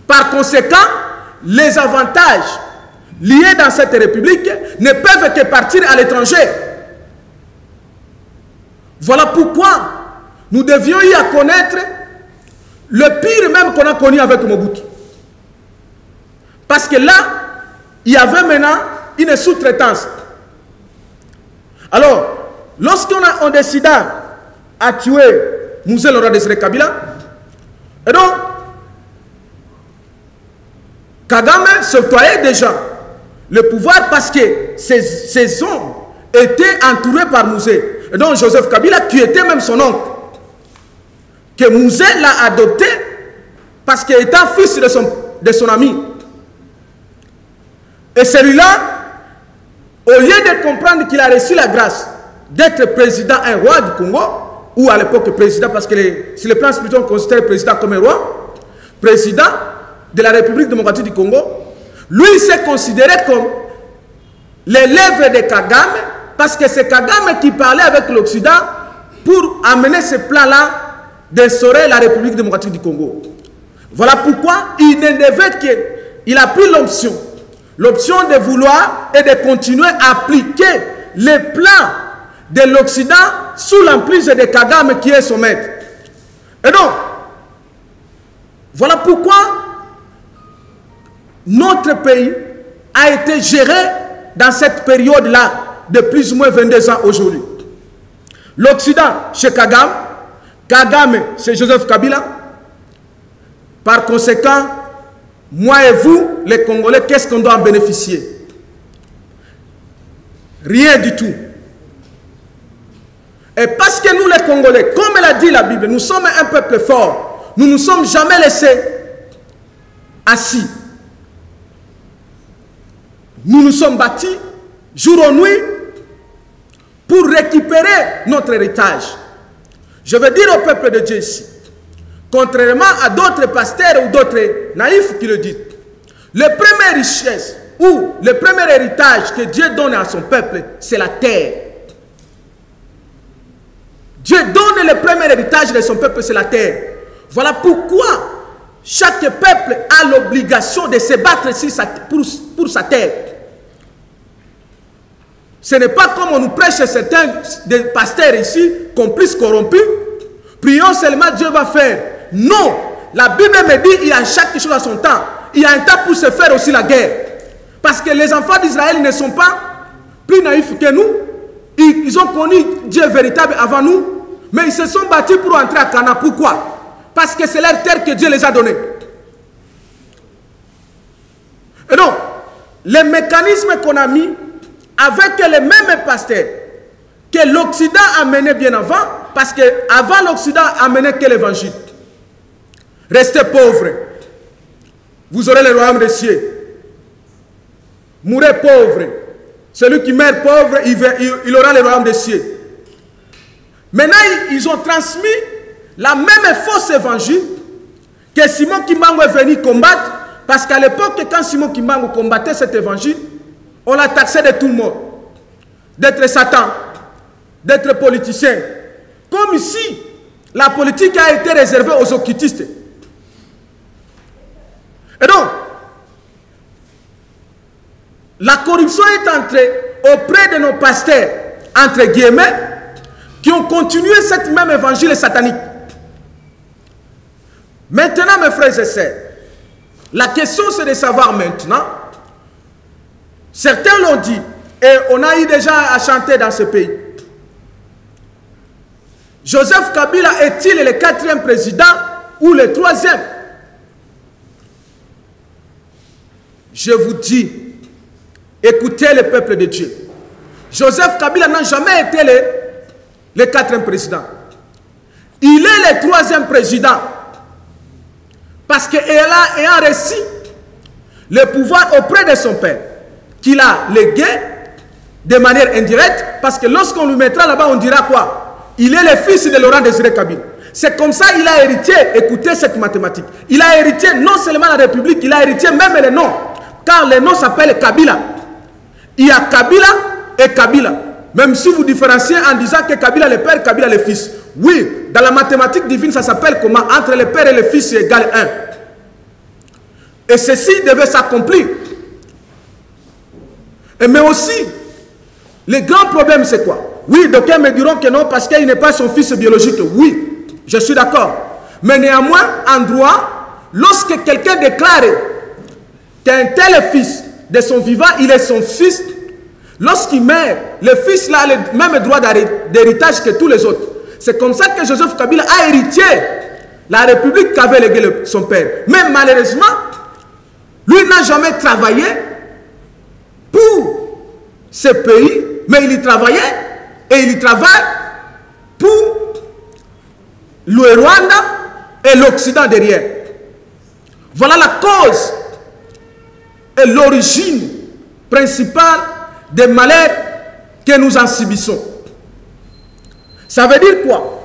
Par conséquent, les avantages liés dans cette république ne peuvent que partir à l'étranger. Voilà pourquoi nous devions y connaître le pire même qu'on a connu avec Mobutu. Parce que là, il y avait maintenant une sous-traitance. Alors, lorsqu'on décida à tuer Mouzé Laurent Désiré Kabila, et donc, Kagame s'octroyait déjà le pouvoir parce que ses hommes étaient entourés par Mouzé. Et donc Joseph Kabila, qui était même son oncle, que Mouzé l'a adopté parce qu'il était fils de son ami. Et celui-là, au lieu de comprendre qu'il a reçu la grâce d'être président, un roi du Congo, ou à l'époque président, parce que si le plan spirituel on considère le président comme un roi, président de la République démocratique du Congo, lui il s'est considéré comme l'élève de Kagame, parce que c'est Kagame qui parlait avec l'Occident pour amener ce plan-là d'instaurer la République démocratique du Congo. Voilà pourquoi il ne devait qu'il a pris l'option de vouloir et de continuer à appliquer les plans de l'Occident sous l'emprise de Kagame qui est son maître. Et donc, voilà pourquoi notre pays a été géré dans cette période-là de plus ou moins 22 ans aujourd'hui. L'Occident chez Kagame, Kagame c'est Joseph Kabila. Par conséquent, moi et vous, les Congolais, qu'est-ce qu'on doit en bénéficier? Rien du tout. Et parce que nous les Congolais, comme l'a dit la Bible, nous sommes un peuple fort. Nous ne nous sommes jamais laissés assis. Nous nous sommes bâtis jour ou nuit pour récupérer notre héritage. Je veux dire au peuple de Dieu ici, contrairement à d'autres pasteurs ou d'autres naïfs qui le disent, la première richesse ou le premier héritage que Dieu donne à son peuple, c'est la terre. Dieu donne le premier héritage de son peuple, c'est la terre. Voilà pourquoi chaque peuple a l'obligation de se battre pour sa terre. Ce n'est pas comme on nous prêche certains des pasteurs ici, complices corrompus. Prions seulement, Dieu va faire. Non, la Bible me dit qu'il y a chaque chose à son temps. Il y a un temps pour se faire aussi la guerre. Parce que les enfants d'Israël ne sont pas plus naïfs que nous. Ils ont connu Dieu véritable avant nous. Mais ils se sont battus pour entrer à Canaan. Pourquoi? Parce que c'est leur terre que Dieu les a donnée. Et donc, les mécanismes qu'on a mis avec les mêmes pasteurs que l'Occident a mené bien avant, parce qu'avant l'Occident a mené que l'évangile. Restez pauvres, vous aurez le royaume des cieux. Mourez pauvre, celui qui meurt pauvre, il aura le royaume des cieux. Maintenant, ils ont transmis la même fausse évangile que Simon Kimbangu est venu combattre, parce qu'à l'époque, quand Simon Kimbangu combattait cet évangile, on l'a taxé de tout le monde, d'être Satan, d'être politicien. Comme ici, la politique a été réservée aux occultistes. Et donc, la corruption est entrée auprès de nos pasteurs, entre guillemets, qui ont continué cette même évangile satanique. Maintenant, mes frères et sœurs, la question c'est de savoir maintenant, certains l'ont dit, et on a eu déjà à chanter dans ce pays. Joseph Kabila est-il le 4e président ou le 3e? Je vous dis, écoutez le peuple de Dieu. Joseph Kabila n'a jamais été le 4e président. Il est le 3e président. Parce qu'il a reçu le pouvoir auprès de son père, qu'il a légué de manière indirecte, parce que lorsqu'on lui mettra là-bas, on dira quoi? Il est le fils de Laurent Désiré Kabila. C'est comme ça qu'il a hérité, écoutez cette mathématique, il a hérité non seulement la République, il a hérité même les noms, car les noms s'appellent Kabila. Il y a Kabila et Kabila. Même si vous différenciez en disant que Kabila le père, Kabila le fils. Oui, dans la mathématique divine, ça s'appelle comment? Entre le père et le fils, c'est égal 1. Et ceci devait s'accomplir. Mais aussi, le grand problème, c'est quoi? Oui, d'aucuns me diront que non, parce qu'il n'est pas son fils biologique. Oui, je suis d'accord. Mais néanmoins, en droit, lorsque quelqu'un déclare qu'un tel fils de son vivant, il est son fils, lorsqu'il meurt, le fils là, a le même droit d'héritage que tous les autres. C'est comme ça que Joseph Kabila a hérité la République qu'avait légué son père. Mais malheureusement, lui n'a jamais travaillé pour ce pays, mais il y travaillait et il y travaille pour le Rwanda et l'Occident derrière. Voilà la cause et l'origine principal des malheurs que nous en subissons. Ça veut dire quoi?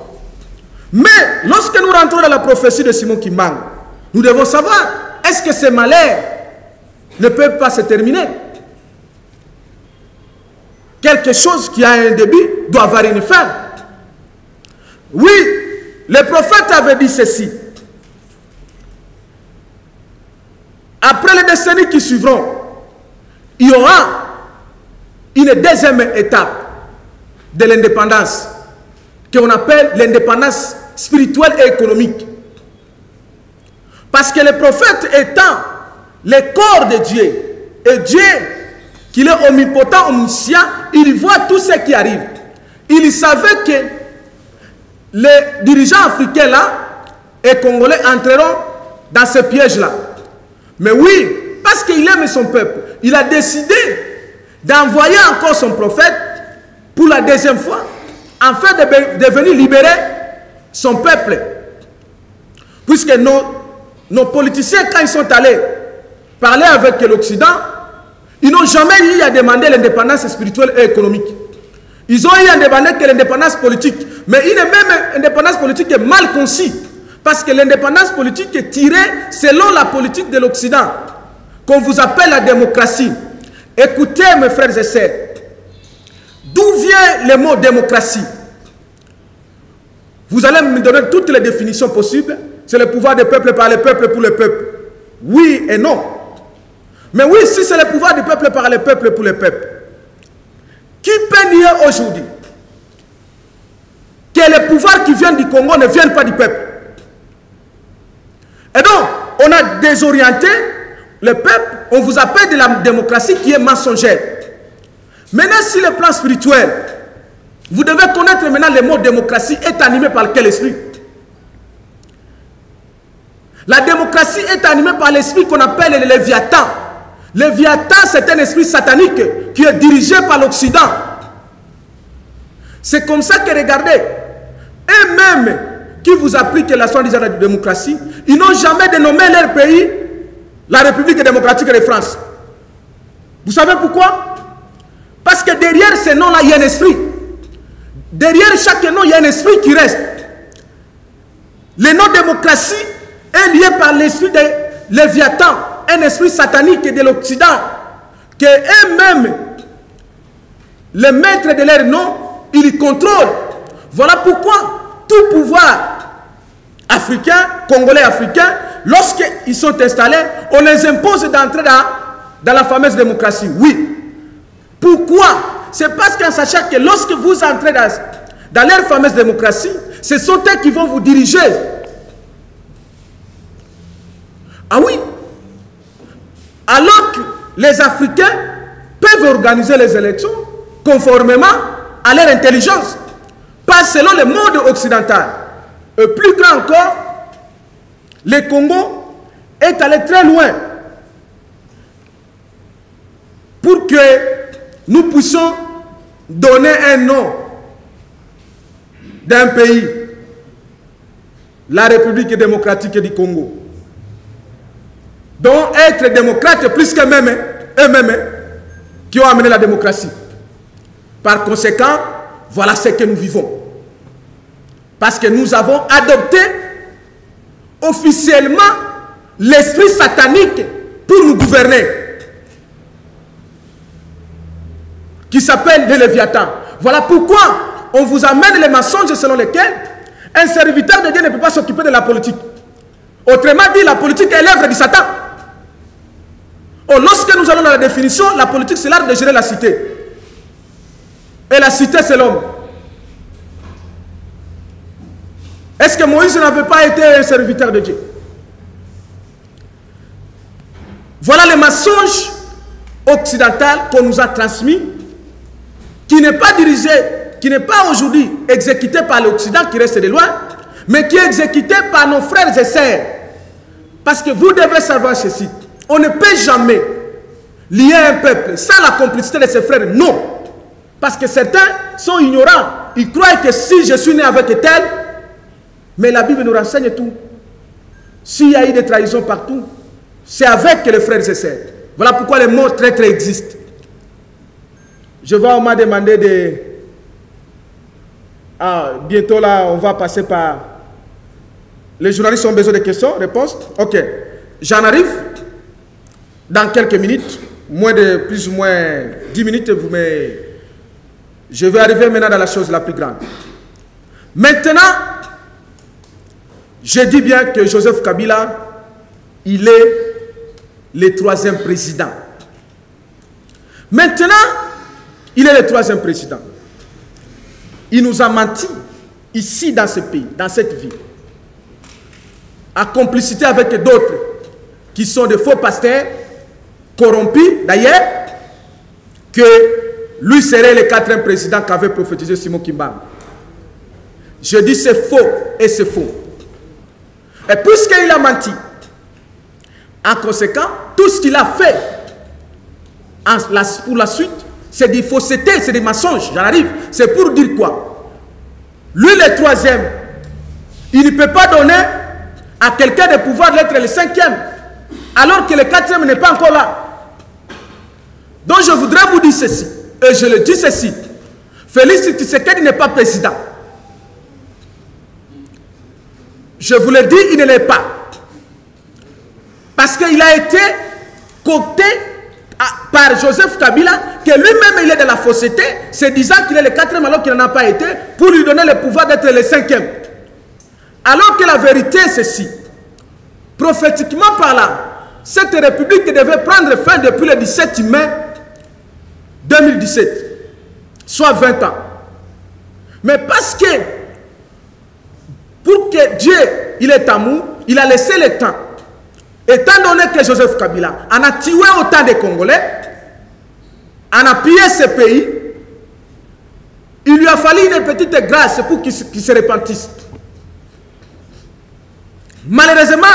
Mais lorsque nous rentrons dans la prophétie de Simon Kimbangu, nous devons savoir, est-ce que ces malheurs ne peuvent pas se terminer? Quelque chose qui a un début doit avoir une fin. Oui, le prophète avait dit ceci. Après les décennies qui suivront, il y aura une deuxième étape de l'indépendance qu'on appelle l'indépendance spirituelle et économique. Parce que le prophète étant le corps de Dieu, et Dieu, qu'il est omnipotent, omniscient, il voit tout ce qui arrive. Il savait que les dirigeants africains là et congolais entreront dans ce piège-là. Mais oui, parce qu'il aime son peuple, il a décidé d'envoyer encore son prophète pour la deuxième fois, afin de venir libérer son peuple. Puisque nos politiciens, quand ils sont allés parler avec l'Occident, ils n'ont jamais eu à demander l'indépendance spirituelle et économique. Ils ont eu à demander que l'indépendance politique. Mais une même indépendance politique est mal conçue. Parce que l'indépendance politique est tirée selon la politique de l'Occident, qu'on vous appelle la démocratie. Écoutez mes frères et sœurs, d'où vient le mot démocratie? Vous allez me donner toutes les définitions possibles. C'est le pouvoir des peuples par les peuples pour le peuple. Oui et non. Mais oui, si c'est le pouvoir du peuple par les peuples pour le peuple, qui peut nier aujourd'hui que les pouvoirs qui viennent du Congo ne viennent pas du peuple? Et donc, on a désorienté le peuple, on vous appelle de la démocratie qui est mensongère. Maintenant, sur le plan spirituel, vous devez connaître maintenant le mot démocratie est animé par quel esprit? La démocratie est animée par l'esprit qu'on appelle le Léviathan. Le Léviathan, c'est un esprit satanique qui est dirigé par l'Occident. C'est comme ça que, regardez, eux-mêmes qui vous appliquent la soi-disant démocratie, ils n'ont jamais dénommé leur pays la République démocratique de France. Vous savez pourquoi? Parce que derrière ce nom-là, il y a un esprit. Derrière chaque nom, il y a un esprit qui reste. Le nom démocratie est lié par l'esprit de Léviathan, un esprit satanique de l'Occident, que eux-mêmes, les maîtres de leur nom, ils contrôlent. Voilà pourquoi tout pouvoir africain, congolais africain, lorsqu'ils sont installés, on les impose d'entrer dans la fameuse démocratie. Oui. Pourquoi? C'est parce qu'en sachant que lorsque vous entrez dans leur fameuse démocratie, ce sont eux qui vont vous diriger. Ah oui. Alors que les Africains peuvent organiser les élections conformément à leur intelligence, pas selon le mode occidental. Et plus grand encore, le Congo est allé très loin pour que nous puissions donner un nom d'un pays, la République démocratique du Congo. Donc être démocrate plus qu'eux-mêmes, qui ont amené la démocratie. Par conséquent, voilà ce que nous vivons. Parce que nous avons adopté officiellement l'esprit satanique pour nous gouverner, qui s'appelle le Léviathan. Voilà pourquoi on vous amène les mensonges selon lesquels un serviteur de Dieu ne peut pas s'occuper de la politique. Autrement dit, la politique est l'œuvre du Satan. Lorsque nous allons dans la définition, la politique c'est l'art de gérer la cité. Et la cité c'est l'homme. Est-ce que Moïse n'avait pas été un serviteur de Dieu? Voilà le mensonge occidental qu'on nous a transmis, qui n'est pas dirigé, qui n'est pas aujourd'hui exécuté par l'Occident qui reste de loin, mais qui est exécuté par nos frères et sœurs. Parce que vous devez savoir ceci. On ne peut jamais lier un peuple sans la complicité de ses frères. Non. Parce que certains sont ignorants. Ils croient que si je suis né avec tel, mais la Bible nous renseigne tout. S'il y a eu des trahisons partout, c'est avec les frères et sœurs. Voilà pourquoi les mots traîtres existent. Je vais, on m'a demandé de... Ah, bientôt là, on va passer par... Les journalistes ont besoin de questions, réponses. Ok, j'en arrive dans quelques minutes, plus ou moins 10 minutes, je vais arriver maintenant dans la chose la plus grande. Maintenant, je dis bien que Joseph Kabila, il est le troisième président. Maintenant, il est le troisième président. Il nous a menti ici dans ce pays, dans cette ville, en complicité avec d'autres qui sont des faux pasteurs, corrompus d'ailleurs, que lui serait le quatrième président qu'avait prophétisé Simon Kimbang. Je dis c'est faux et c'est faux. Et puisqu'il a menti, en conséquent, tout ce qu'il a fait pour la suite, c'est des faussetés, c'est des mensonges. J'en arrive. C'est pour dire quoi? Lui, le troisième, il ne peut pas donner à quelqu'un de pouvoir d'être le cinquième, alors que le quatrième n'est pas encore là. Donc je voudrais vous dire ceci, et je le dis ceci. Félix Tshisekedi n'est pas président. Je vous le dis, il ne l'est pas. Parce qu'il a été coopté par Joseph Kabila, que lui-même il est de la fausseté, se disant qu'il est le quatrième alors qu'il n'en a pas été, pour lui donner le pouvoir d'être le cinquième. Alors que la vérité c'est ceci. Prophétiquement parlant, cette république devait prendre fin depuis le 17 mai 2017, soit 20 ans. Mais parce que, pour que Dieu, il est amour, il a laissé le temps. Étant donné que Joseph Kabila en a tué autant de Congolais, en a pillé ce pays, il lui a fallu une petite grâce pour qu'il se repentisse. Malheureusement,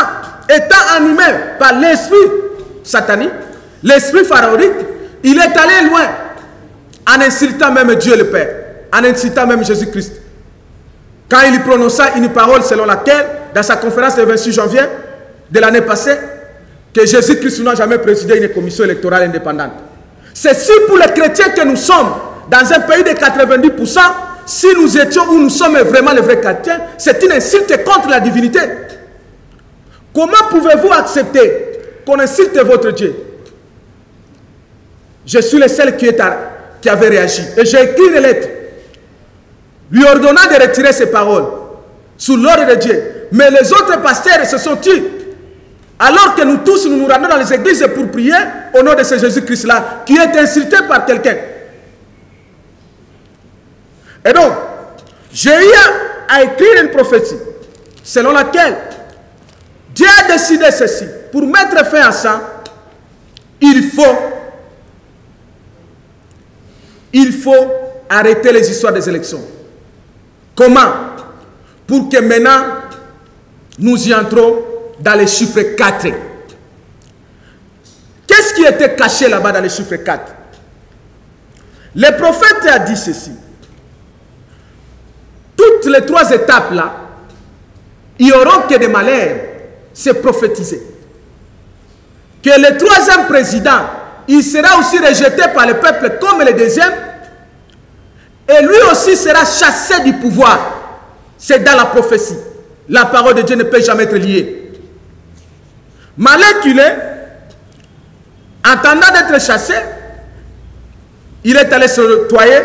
étant animé par l'esprit satanique, l'esprit pharaonique, il est allé loin en insultant même Dieu le Père, en insultant même Jésus-Christ. Quand il prononça une parole selon laquelle, dans sa conférence le 26 janvier de l'année passée, que Jésus-Christ n'a jamais présidé une commission électorale indépendante. C'est si pour les chrétiens que nous sommes, dans un pays de 90%, si nous étions où nous sommes vraiment les vrais chrétiens, c'est une insulte contre la divinité. Comment pouvez-vous accepter qu'on insulte votre Dieu? Je suis le seul qui avait réagi. Et j'ai écrit une lettre lui ordonnant de retirer ses paroles sous l'ordre de Dieu. Mais les autres pasteurs se sont tus. Alors que nous tous, nous nous rendons dans les églises pour prier au nom de ce Jésus-Christ-là, qui est insulté par quelqu'un. Et donc, j'ai eu à écrire une prophétie selon laquelle Dieu a décidé ceci. Pour mettre fin à ça, il faut arrêter les histoires des élections. Comment? Pour que maintenant, nous y entrons dans les chiffres 4. Qu'est-ce qui était caché là-bas dans les chiffres 4? Le prophète a dit ceci. Toutes les 3 étapes là, il n'y aura que des malheurs. C'est prophétisé. Que le 3e président, il sera aussi rejeté par le peuple comme le 2e. Et lui aussi sera chassé du pouvoir. C'est dans la prophétie. La parole de Dieu ne peut jamais être liée. Malgré qu'il est, en attendant d'être chassé, il est allé se octroyer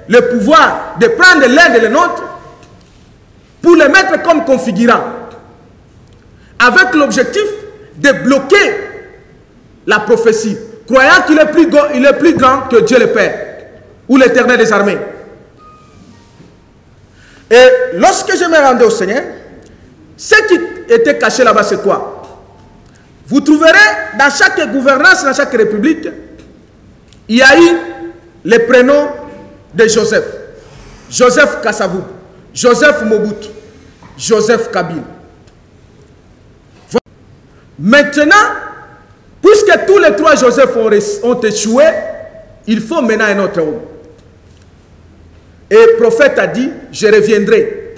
le pouvoir de prendre l'un de les nôtres pour le mettre comme configurant, avec l'objectif de bloquer la prophétie, croyant qu'il est plus grand que Dieu le Père ou l'Éternel des armées. Et lorsque je me rendais au Seigneur, ce qui était caché là-bas, c'est quoi? Vous trouverez dans chaque gouvernance, dans chaque république, il y a eu les prénoms de Joseph. Joseph Kasavubu, Joseph Mobutu, Joseph Kabila. Maintenant, puisque tous les 3 Joseph ont échoué, il faut maintenant un autre homme. Et le prophète a dit, je reviendrai.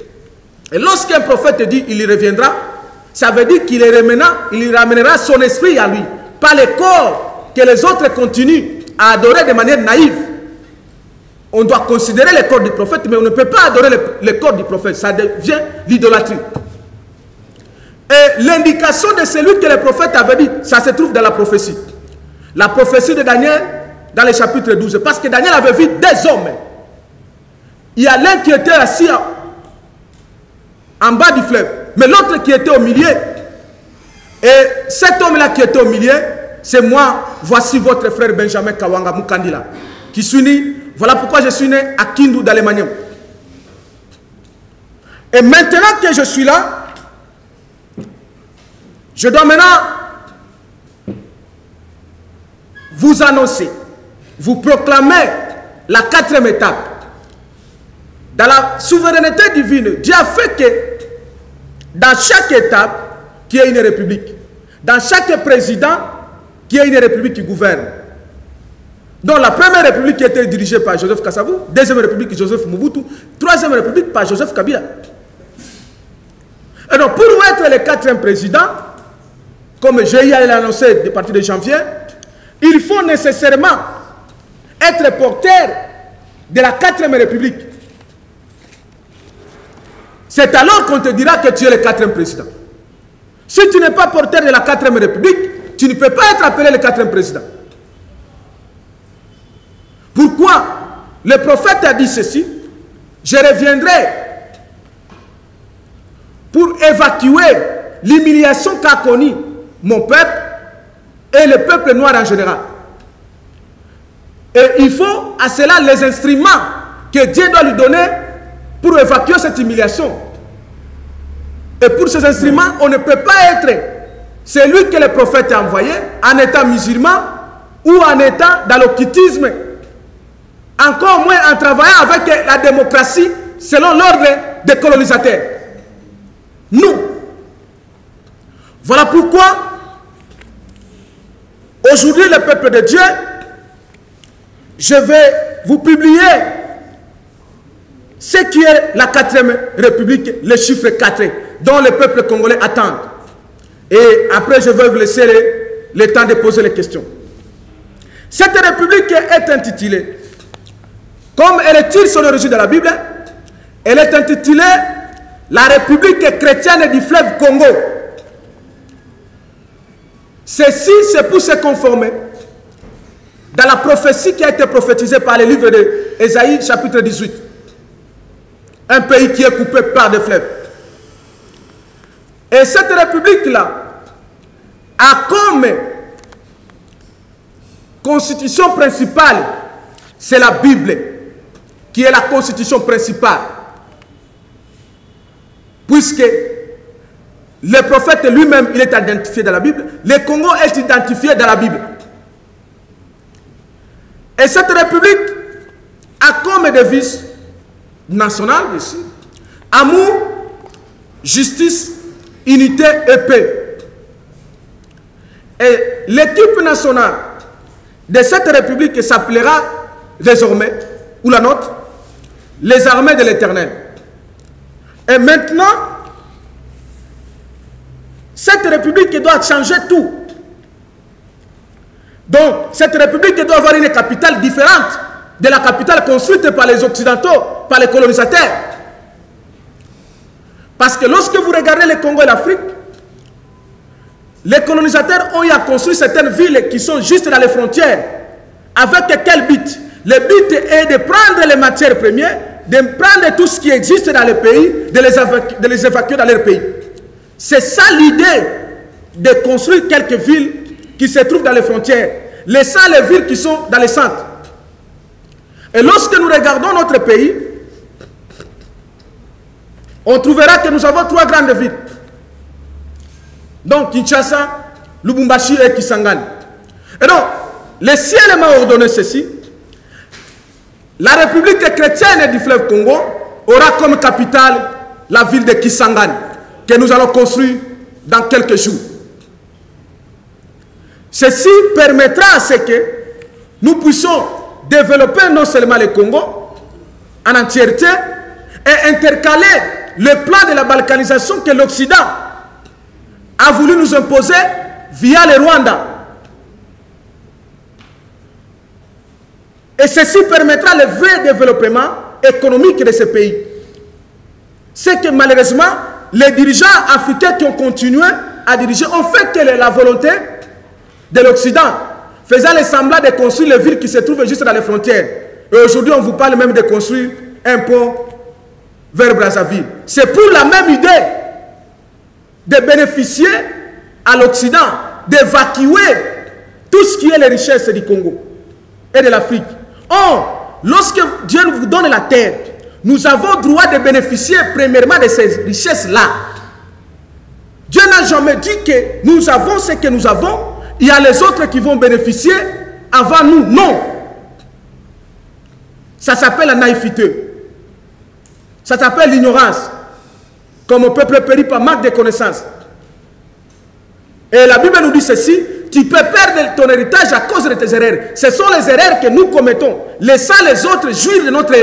Et lorsqu'un prophète dit, il reviendra, ça veut dire qu'il ramènera son esprit à lui, pas le corps que les autres continuent à adorer de manière naïve. On doit considérer les corps du prophète, mais on ne peut pas adorer les corps du prophète. Ça devient l'idolâtrie. Et l'indication de celui que le prophète avait dit, ça se trouve dans la prophétie. La prophétie de Daniel, dans le chapitre 12. Parce que Daniel avait vu des hommes. Il y a l'un qui était assis en bas du fleuve, mais l'autre qui était au milieu. Et cet homme-là qui était au milieu, c'est moi. Voici votre frère Benjamin Kawanga Mukandila, qui suis né. Voilà pourquoi je suis né à Kindu dans l'Emanium. Et maintenant que je suis là, je dois maintenant vous annoncer, vous proclamer la 4e étape. Dans la souveraineté divine, Dieu a fait que dans chaque étape, qu'il y ait une république. Dans chaque président, qu'il y ait une république qui gouverne. Donc la première république qui était dirigée par Joseph Kasavu, deuxième république Joseph Mobutu, troisième république par Joseph Kabila. Et donc pour être le 4e président, comme j'ai annoncé à partir de janvier, il faut nécessairement être porteur de la 4e république. C'est alors qu'on te dira que tu es le 4e président. Si tu n'es pas porteur de la 4e république, tu ne peux pas être appelé le 4e président. Pourquoi? Le prophète a dit ceci: je reviendrai pour évacuer l'humiliation qu'a connue mon peuple et le peuple noir en général. Et il faut à cela les instruments que Dieu doit lui donner pour évacuer cette humiliation. Et pour ces instruments, on ne peut pas être celui que le prophète a envoyé en étant musulman ou en étant dans l'occultisme. Encore moins en travaillant avec la démocratie selon l'ordre des colonisateurs. Nous. Voilà pourquoi aujourd'hui le peuple de Dieu, je vais vous publier ce qui est la 4e république, le chiffre 4 dont le peuple congolais attend. Et après je vais vous laisser le temps de poser les questions. Cette république est intitulée, comme elle tire son origine de la Bible, elle est intitulée la République chrétienne du fleuve Congo. Ceci, c'est pour se conformer dans la prophétie qui a été prophétisée par le livre d'Ésaïe, chapitre 18. Un pays qui est coupé par des fleuves. Et cette république-là a comme constitution principale, c'est la Bible, qui est la constitution principale. Puisque le prophète lui-même, il est identifié dans la Bible, le Congo est identifié dans la Bible. Et cette république a comme devise nationale ici, amour, justice, unité et paix. Et l'équipe nationale de cette république s'appellera désormais, ou la nôtre, les armées de l'Éternel. Et maintenant, cette république doit changer tout. Donc, cette république doit avoir une capitale différente de la capitale construite par les Occidentaux, par les colonisateurs. Parce que lorsque vous regardez le Congo et l'Afrique, les colonisateurs ont eu à construire certaines villes qui sont juste dans les frontières. Avec quel but? Le but est de prendre les matières premières, de prendre tout ce qui existe dans le pays, de les évacuer dans leur pays. C'est ça l'idée de construire quelques villes qui se trouvent dans les frontières, laissant les villes qui sont dans les centres. Et lorsque nous regardons notre pays, on trouvera que nous avons 3 grandes villes. Donc Kinshasa, Lubumbashi et Kisangani. Et donc, le ciel m'a ordonné ceci. La République chrétienne du fleuve Congo aura comme capitale la ville de Kisangani, que nous allons construire dans quelques jours. Ceci permettra à ce que nous puissions développer non seulement le Congo en entièreté et intercaler le plan de la balkanisation que l'Occident a voulu nous imposer via le Rwanda. Et ceci permettra le vrai développement économique de ce pays. C'est que malheureusement, les dirigeants africains qui ont continué à diriger ont fait que la volonté de l'Occident, faisant le semblant de construire les villes qui se trouvent juste dans les frontières. Et aujourd'hui, on vous parle même de construire un pont vers Brazzaville. C'est pour la même idée de bénéficier à l'Occident, d'évacuer tout ce qui est les richesses du Congo et de l'Afrique. Or, lorsque Dieu vous donne la terre, nous avons droit de bénéficier premièrement de ces richesses-là. Dieu n'a jamais dit que nous avons ce que nous avons, il y a les autres qui vont bénéficier avant nous. Non. Ça s'appelle la naïveté. Ça s'appelle l'ignorance. Comme un peuple périt par manque de connaissances. Et la Bible nous dit ceci: tu peux perdre ton héritage à cause de tes erreurs. Ce sont les erreurs que nous commettons, laissant les autres jouir de notre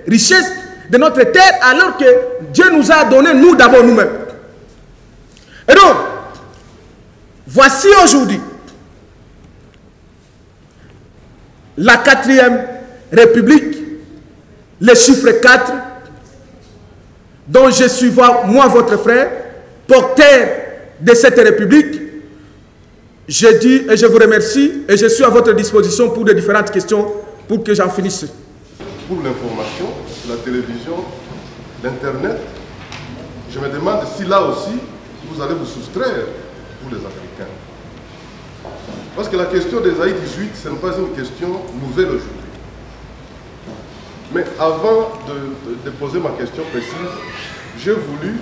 richesse, de notre terre, alors que Dieu nous a donné, nous d'abord nous-mêmes. Et donc, voici aujourd'hui la 4e République, le chiffre 4, dont je suis moi, votre frère, porteur de cette République. Je dis et je vous remercie et je suis à votre disposition pour de différentes questions pour que j'en finisse. Pour l'information, la télévision, l'Internet, je me demande si là aussi vous allez vous soustraire pour les Africains. Parce que la question des AI 18, ce n'est pas une question nouvelle aujourd'hui. Mais avant de poser ma question précise, j'ai voulu,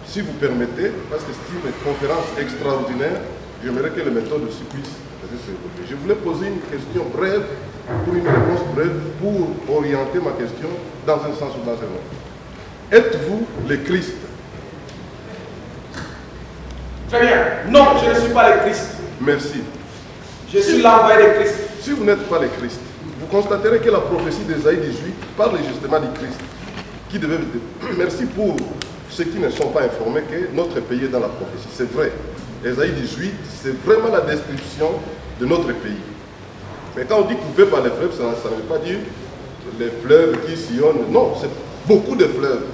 si vous permettez, parce que c'est une conférence extraordinaire, j'aimerais que les méthodes aussi puissent être évoluées. Je voulais poser une question brève, pour une réponse brève, pour orienter ma question dans un sens ou dans un autre. Êtes-vous le Christ? Très bien. Non, je ne suis pas le Christ. Merci. Je suis l'envoyé de Christ. Si vous n'êtes pas le Christ, vous constaterez que la prophétie d'Ésaïe 18 parle justement du Christ. Qui devait... Merci pour ceux qui ne sont pas informés que notre pays est dans la prophétie. C'est vrai. Ésaïe 18, c'est vraiment la description de notre pays. Mais quand on dit coupé par les fleuves, ça ne veut pas dire les fleuves qui sillonnent. Non, c'est beaucoup de fleuves.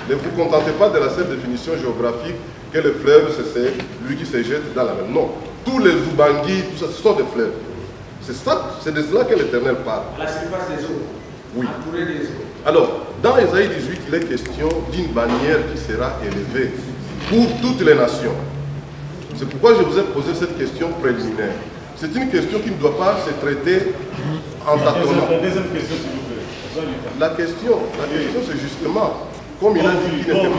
Ne vous contentez pas de la seule définition géographique que le fleuve, c'est lui qui se jette dans la mer. Non. Tous les Ubangi, tout ça, ce sont des fleuves. C'est ça, c'est de cela que l'Éternel parle. À la surface des eaux. Oui. Entouré des eaux. Alors, dans Ésaïe 18, il est question d'une bannière qui sera élevée pour toutes les nations. C'est pourquoi je vous ai posé cette question préliminaire. C'est une question qui ne doit pas se traiter en tâtonnant. Deuxième question, s'il vous plaît. La question c'est justement, comme il a dit qu'il n'était pas.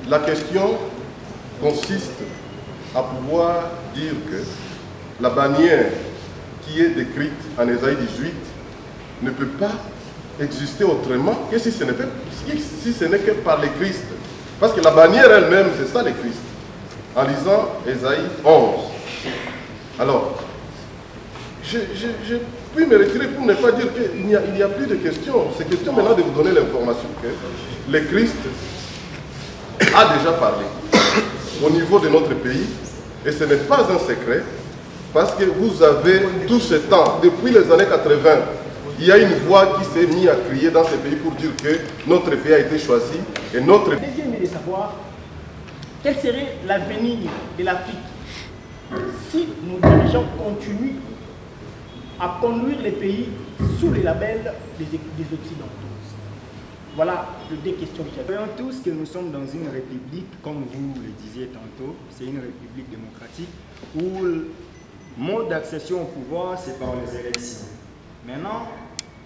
La question consiste à pouvoir dire que la bannière qui est décrite en Ésaïe 18 ne peut pas exister autrement que si ce n'est que par le Christ. Parce que la bannière elle-même, c'est ça le Christ. En lisant Ésaïe 11. Alors, je puis me retirer pour ne pas dire qu'il n'y a plus de questions. C'est question maintenant de vous donner l'information que le Christ a déjà parlé au niveau de notre pays. Et ce n'est pas un secret, parce que vous avez tout ce temps, depuis les années 80, il y a une voix qui s'est mise à crier dans ce pays pour dire que notre pays a été choisi et notre... Deuxième est de savoir quel serait l'avenir de l'Afrique si nos dirigeants continuent à conduire les pays sous le label des Occidentaux. Voilà les deux questions que j'avais. Nous voyons tous que nous sommes dans une république, comme vous le disiez tantôt, c'est une république démocratique où le mode d'accession au pouvoir, c'est par les élections. Maintenant,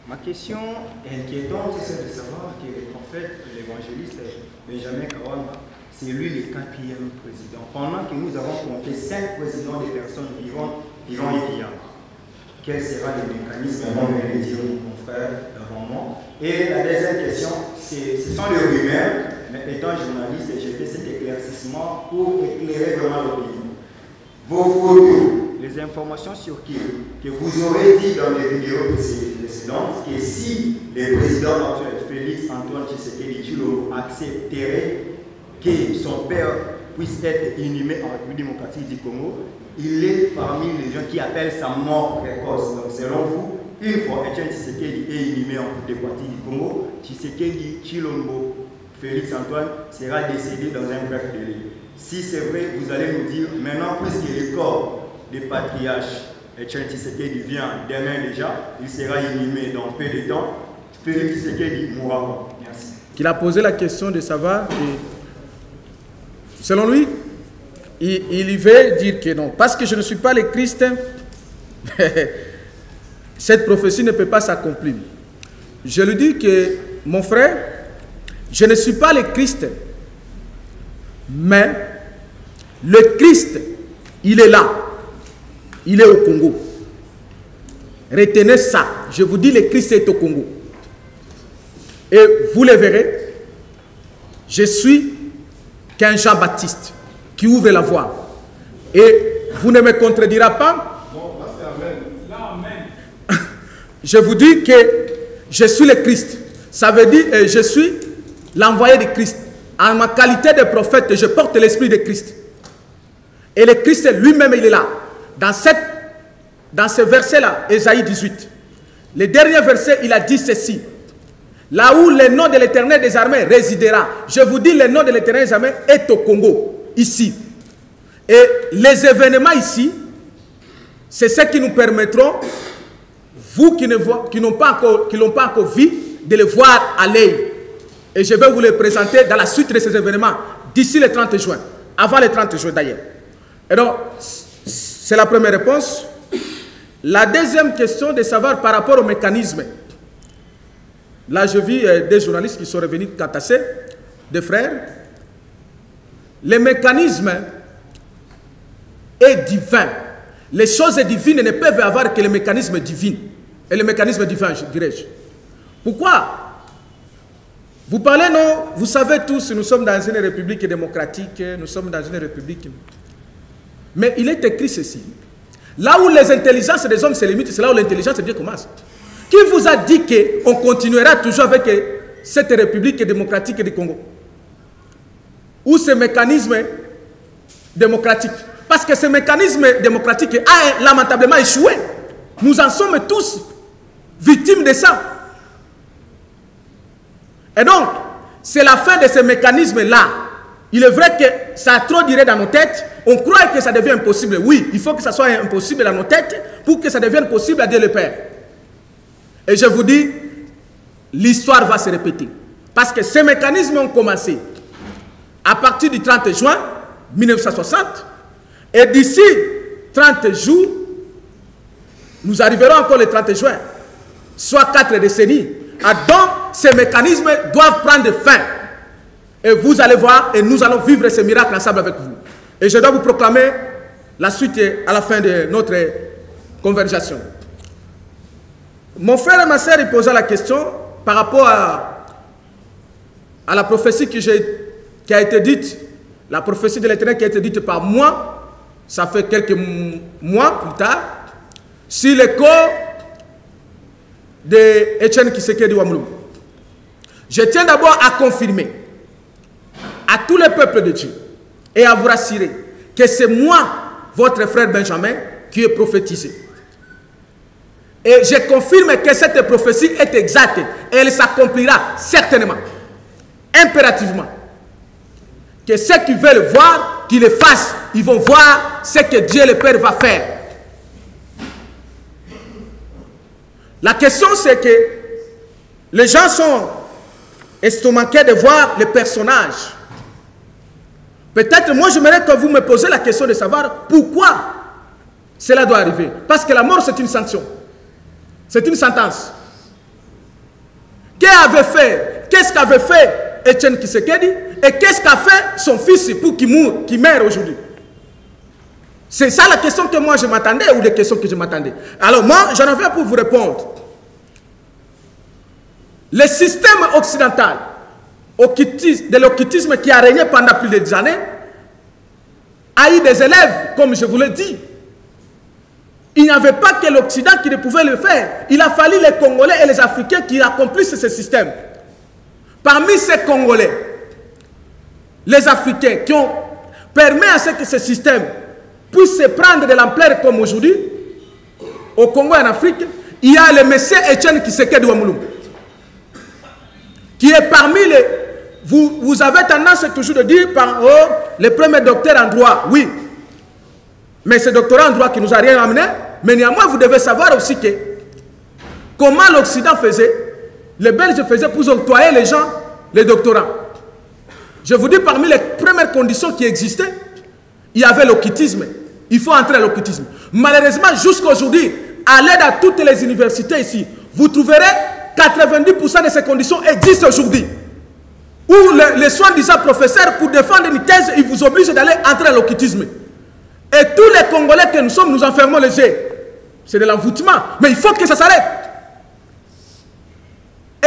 ma question inquiétante, c'est de savoir que le prophète, l'évangéliste Benjamin Kawamba, c'est lui le 4e président. Pendant que nous avons compté 5 présidents des personnes vivantes et vivantes. Quel sera le mécanisme? Avant de le dire mon frère avant moi. Et la deuxième question, ce sont les rumeurs, mais étant journaliste, j'ai fait cet éclaircissement pour éclairer vraiment le pays. Vos photos, les informations sur qui que vous aurez dit dans les vidéos précédentes, que si le président actuel, Félix Antoine Tshisekedi Tshilombo, accepterait que son père puisse être inhumé en République démocratique du Congo, il est parmi les gens qui appellent sa mort précoce. Donc selon vous, une fois Etienne Tshisekedi est inhumé en toutes les parties du Congo, Tshisekedi Tshilombo Félix Antoine sera décédé dans un bref délai. Si c'est vrai, vous allez nous dire, maintenant, puisque le corps des patriarches Etienne Tshisekedi vient demain déjà, il sera inhumé dans peu de temps, Félix Tshisekedi mourra. Merci. Qu'il a posé la question de savoir que, selon lui, il veut dire que non. Parce que je ne suis pas le Christ, cette prophétie ne peut pas s'accomplir. Je lui dis que, mon frère, je ne suis pas le Christ, mais le Christ, il est là. Il est au Congo. Retenez ça. Je vous dis, le Christ est au Congo. Et vous le verrez, je suis qu'un Jean-Baptiste qui ouvre la voie. Et vous ne me contredirez pas. Je vous dis que je suis le Christ. Ça veut dire que je suis l'envoyé de Christ. En ma qualité de prophète, je porte l'esprit de Christ. Et le Christ lui-même, il est là. Dans ce verset-là, Ésaïe 18, le dernier verset, il a dit ceci. Là où le nom de l'Éternel des armées résidera. Je vous dis, le nom de l'Éternel des armées est au Congo, ici. Et les événements ici, c'est ce qui nous permettront, vous qui n'ont pas encore vu, de les voir à l'œil. Et je vais vous les présenter dans la suite de ces événements, d'ici le 30 juin, avant le 30 juin d'ailleurs. Et donc, c'est la première réponse. La deuxième question de savoir par rapport au mécanisme. Là, je vis des journalistes qui sont revenus catasser, des frères. Le mécanisme est divin. Les choses divines ne peuvent avoir que le mécanisme divin. Et le mécanisme divin, dirais-je. Pourquoi? Vous parlez, non? Vous savez tous, nous sommes dans une république démocratique, nous sommes dans une république. Mais il est écrit ceci. Là où les intelligences des hommes se limitent, c'est là où l'intelligence de Dieu commence. Qui vous a dit qu'on continuera toujours avec cette république démocratique du Congo? Ou ce mécanisme démocratique? Parce que ce mécanisme démocratique a lamentablement échoué. Nous en sommes tous victimes de ça. Et donc, c'est la fin de ce mécanisme-là. Il est vrai que ça a trop duré dans nos têtes. On croit que ça devient impossible. Oui, il faut que ça soit impossible dans nos têtes pour que ça devienne possible à Dieu le Père. Et je vous dis, l'histoire va se répéter. Parce que ces mécanismes ont commencé à partir du 30 juin 1960. Et d'ici 30 jours, nous arriverons encore le 30 juin, soit 4 décennies. Donc, ces mécanismes doivent prendre fin. Et vous allez voir, et nous allons vivre ce miracle ensemble avec vous. Et je dois vous proclamer la suite à la fin de notre conversation. Mon frère et ma soeur, ils posaient la question par rapport à la prophétie qui a été dite, la prophétie de l'Éternel qui a été dite par moi, ça fait quelques mois plus tard, sur le corps de Etienne Tshisekedi Wamulungu. Je tiens d'abord à confirmer à tous les peuples de Dieu et à vous rassurer que c'est moi, votre frère Benjamin, qui est prophétisé. Et je confirme que cette prophétie est exacte et elle s'accomplira certainement, impérativement. Que ceux qui veulent voir, qu'ils le fassent, ils vont voir ce que Dieu le Père va faire. La question c'est que les gens sont estomaqués de voir les personnages. Peut-être moi j'aimerais que vous me posiez la question de savoir pourquoi cela doit arriver. Parce que la mort c'est une sanction. C'est une sentence. Qu'est-ce qu'avait fait Etienne Tshisekedi et qu'est-ce qu'a fait son fils pour qu'il meure aujourd'hui? C'est ça la question que moi je m'attendais ou les questions que je m'attendais. Alors moi j'en avais pour vous répondre. Le système occidental de l'occultisme qui a régné pendant plus des années a eu des élèves, comme je vous l'ai dit. Il n'y avait pas que l'Occident qui ne pouvait le faire. Il a fallu les Congolais et les Africains qui accomplissent ce système. Parmi ces Congolais, les Africains qui ont permis à ce que ce système puisse se prendre de l'ampleur comme aujourd'hui, au Congo et en Afrique, il y a le monsieur Etienne Tshisekedi Wamulungu, qui est parmi les... Vous avez tendance toujours de dire, le premier docteur en droit, oui. Mais ce doctorat en droit qui nous a rien amené, mais néanmoins, vous devez savoir aussi que comment l'Occident faisait, les Belges faisaient pour octroyer les gens les doctorats. Je vous dis, parmi les premières conditions qui existaient, il y avait l'occultisme. Il faut entrer à l'occultisme. Malheureusement, jusqu'à aujourd'hui, à l'aide à toutes les universités ici, vous trouverez 90% de ces conditions existent aujourd'hui. Où les soi-disant professeurs, pour défendre une thèse, ils vous obligent d'aller entrer à l'occultisme. Et tous les Congolais que nous sommes, nous enfermons les yeux. C'est de l'envoûtement. Mais il faut que ça s'arrête.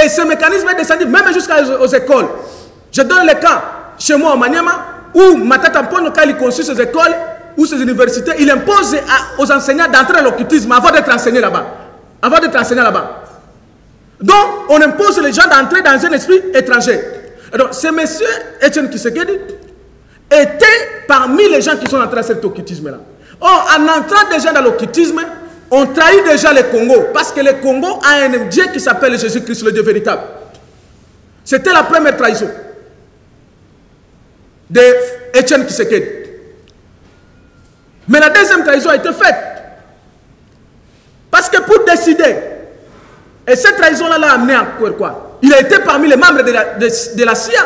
Et ce mécanisme est descendu même jusqu'aux écoles. Je donne le cas chez moi au Maniema, où Matata Mpono, quand il construit ces écoles ou ces universités, il impose aux enseignants d'entrer à l'occultisme avant d'être enseignés là-bas. Avant d'être enseignés là-bas. Donc, on impose les gens d'entrer dans un esprit étranger. Donc, ce monsieur Etienne Tshisekedi était parmi les gens qui sont entrés à cet occultisme-là. Or, en entrant déjà dans l'occultisme, on trahit déjà le Congo. Parce que le Congo a un Dieu qui s'appelle Jésus-Christ, le Dieu véritable. C'était la première trahison d'Etienne Tshisekedi. Mais la deuxième trahison a été faite. Parce que pour décider, et cette trahison-là l'a amené à quoi? Il a été parmi les membres de la CIA.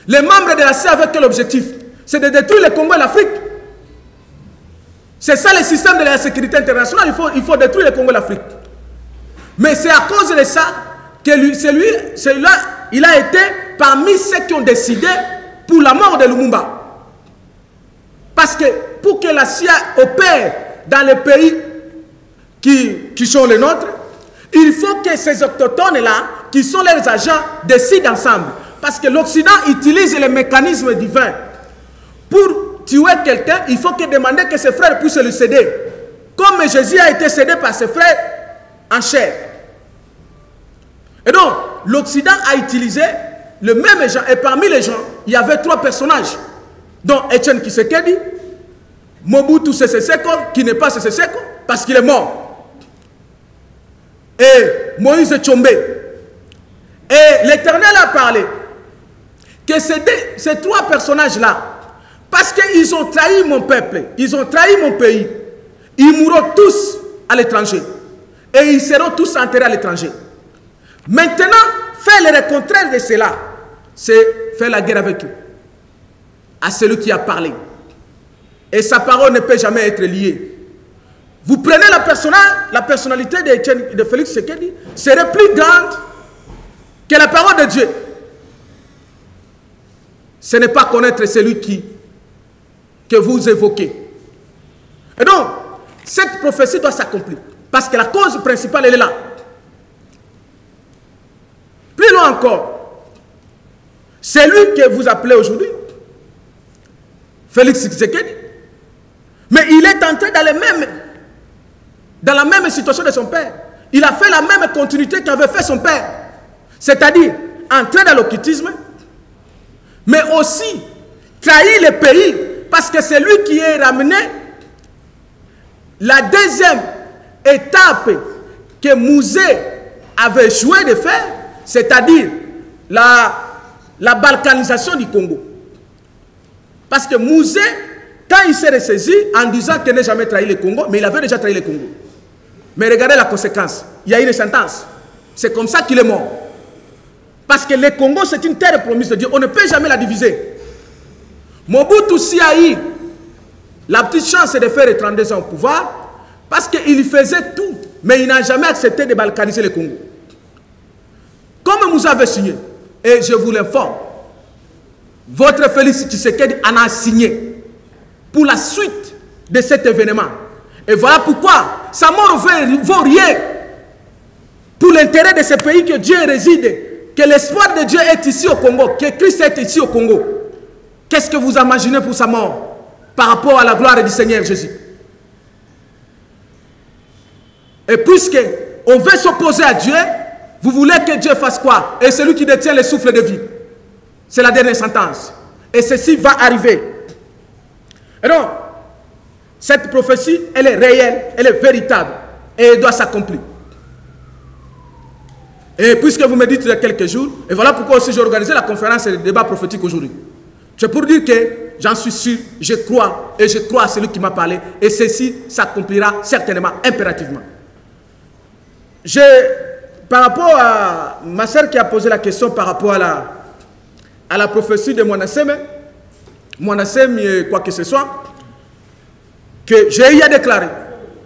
Les membres de la CIA avec quel objectif? C'est de détruire le Congo et l'Afrique. C'est ça le système de la sécurité internationale. Il faut détruire le Congo et l'Afrique. Mais c'est à cause de ça que celui-là, il a été parmi ceux qui ont décidé pour la mort de Lumumba. Parce que pour que la CIA opère dans les pays qui sont les nôtres, il faut que ces autochtones-là, qui sont leurs agents, décident ensemble. Parce que l'Occident utilise les mécanismes divins. Pour tuer quelqu'un, il faut que demander que ses frères puissent le céder. Comme Jésus a été cédé par ses frères en chair. Et donc, l'Occident a utilisé le même gens. Et parmi les gens, il y avait 3 personnages. Dont Etienne Tshisekedi, Mobutu Sese Seko, qui n'est pas Sese Seko, parce qu'il est mort. Et Moïse Tshombe. Et l'Éternel a parlé que ces 3 personnages-là, parce qu'ils ont trahi mon peuple, ils ont trahi mon pays, ils mourront tous à l'étranger. Et ils seront tous enterrés à l'étranger. Maintenant, faire le contraire de cela, c'est faire la guerre avec eux. À celui qui a parlé. Et sa parole ne peut jamais être liée. Vous prenez la personnalité de Félix Tshisekedi, serait plus grande que la parole de Dieu. Ce n'est pas connaître celui que vous évoquez. Et donc, cette prophétie doit s'accomplir. Parce que la cause principale, elle est là. Plus loin encore, celui que vous appelez aujourd'hui, Félix Tshisekedi, mais il est entré dans la même situation de son père. Il a fait la même continuité qu'avait fait son père. C'est-à-dire, entrer dans l'occultisme, mais aussi trahir le pays, parce que c'est lui qui est ramené la deuxième étape que Mouzé avait joué de faire, c'est-à-dire la balkanisation du Congo. Parce que Mouzé, quand il s'est ressaisi en disant qu'il n'a jamais trahi le Congo, mais il avait déjà trahi le Congo. Mais regardez la conséquence. Il y a une sentence. C'est comme ça qu'il est mort. Parce que le Congo, c'est une terre promise de Dieu. On ne peut jamais la diviser. Mobutu aussi a eu la petite chance de faire 32 ans au pouvoir parce qu'il faisait tout. Mais il n'a jamais accepté de balkaniser le Congo. Comme vous avez signé, et je vous l'informe, votre Félix Tshisekedi en a signé pour la suite de cet événement. Et voilà pourquoi sa mort ne vaut rien pour l'intérêt de ce pays que Dieu réside, que l'espoir de Dieu est ici au Congo, que Christ est ici au Congo. Qu'est-ce que vous imaginez pour sa mort par rapport à la gloire du Seigneur Jésus? Et puisque on veut s'opposer à Dieu, vous voulez que Dieu fasse quoi? Et celui qui détient le souffle de vie. C'est la dernière sentence. Et ceci va arriver. Et donc, Cette prophétie, elle est réelle, elle est véritable et elle doit s'accomplir. Et puisque vous me dites il y a quelques jours, et voilà pourquoi aussi j'ai organisé la conférence et le débat prophétique aujourd'hui. C'est pour dire que j'en suis sûr, je crois à celui qui m'a parlé et ceci s'accomplira certainement, impérativement. Par rapport à ma soeur qui a posé la question par rapport à la prophétie de Mwanaseme, quoi que ce soit, que j'ai eu à déclarer,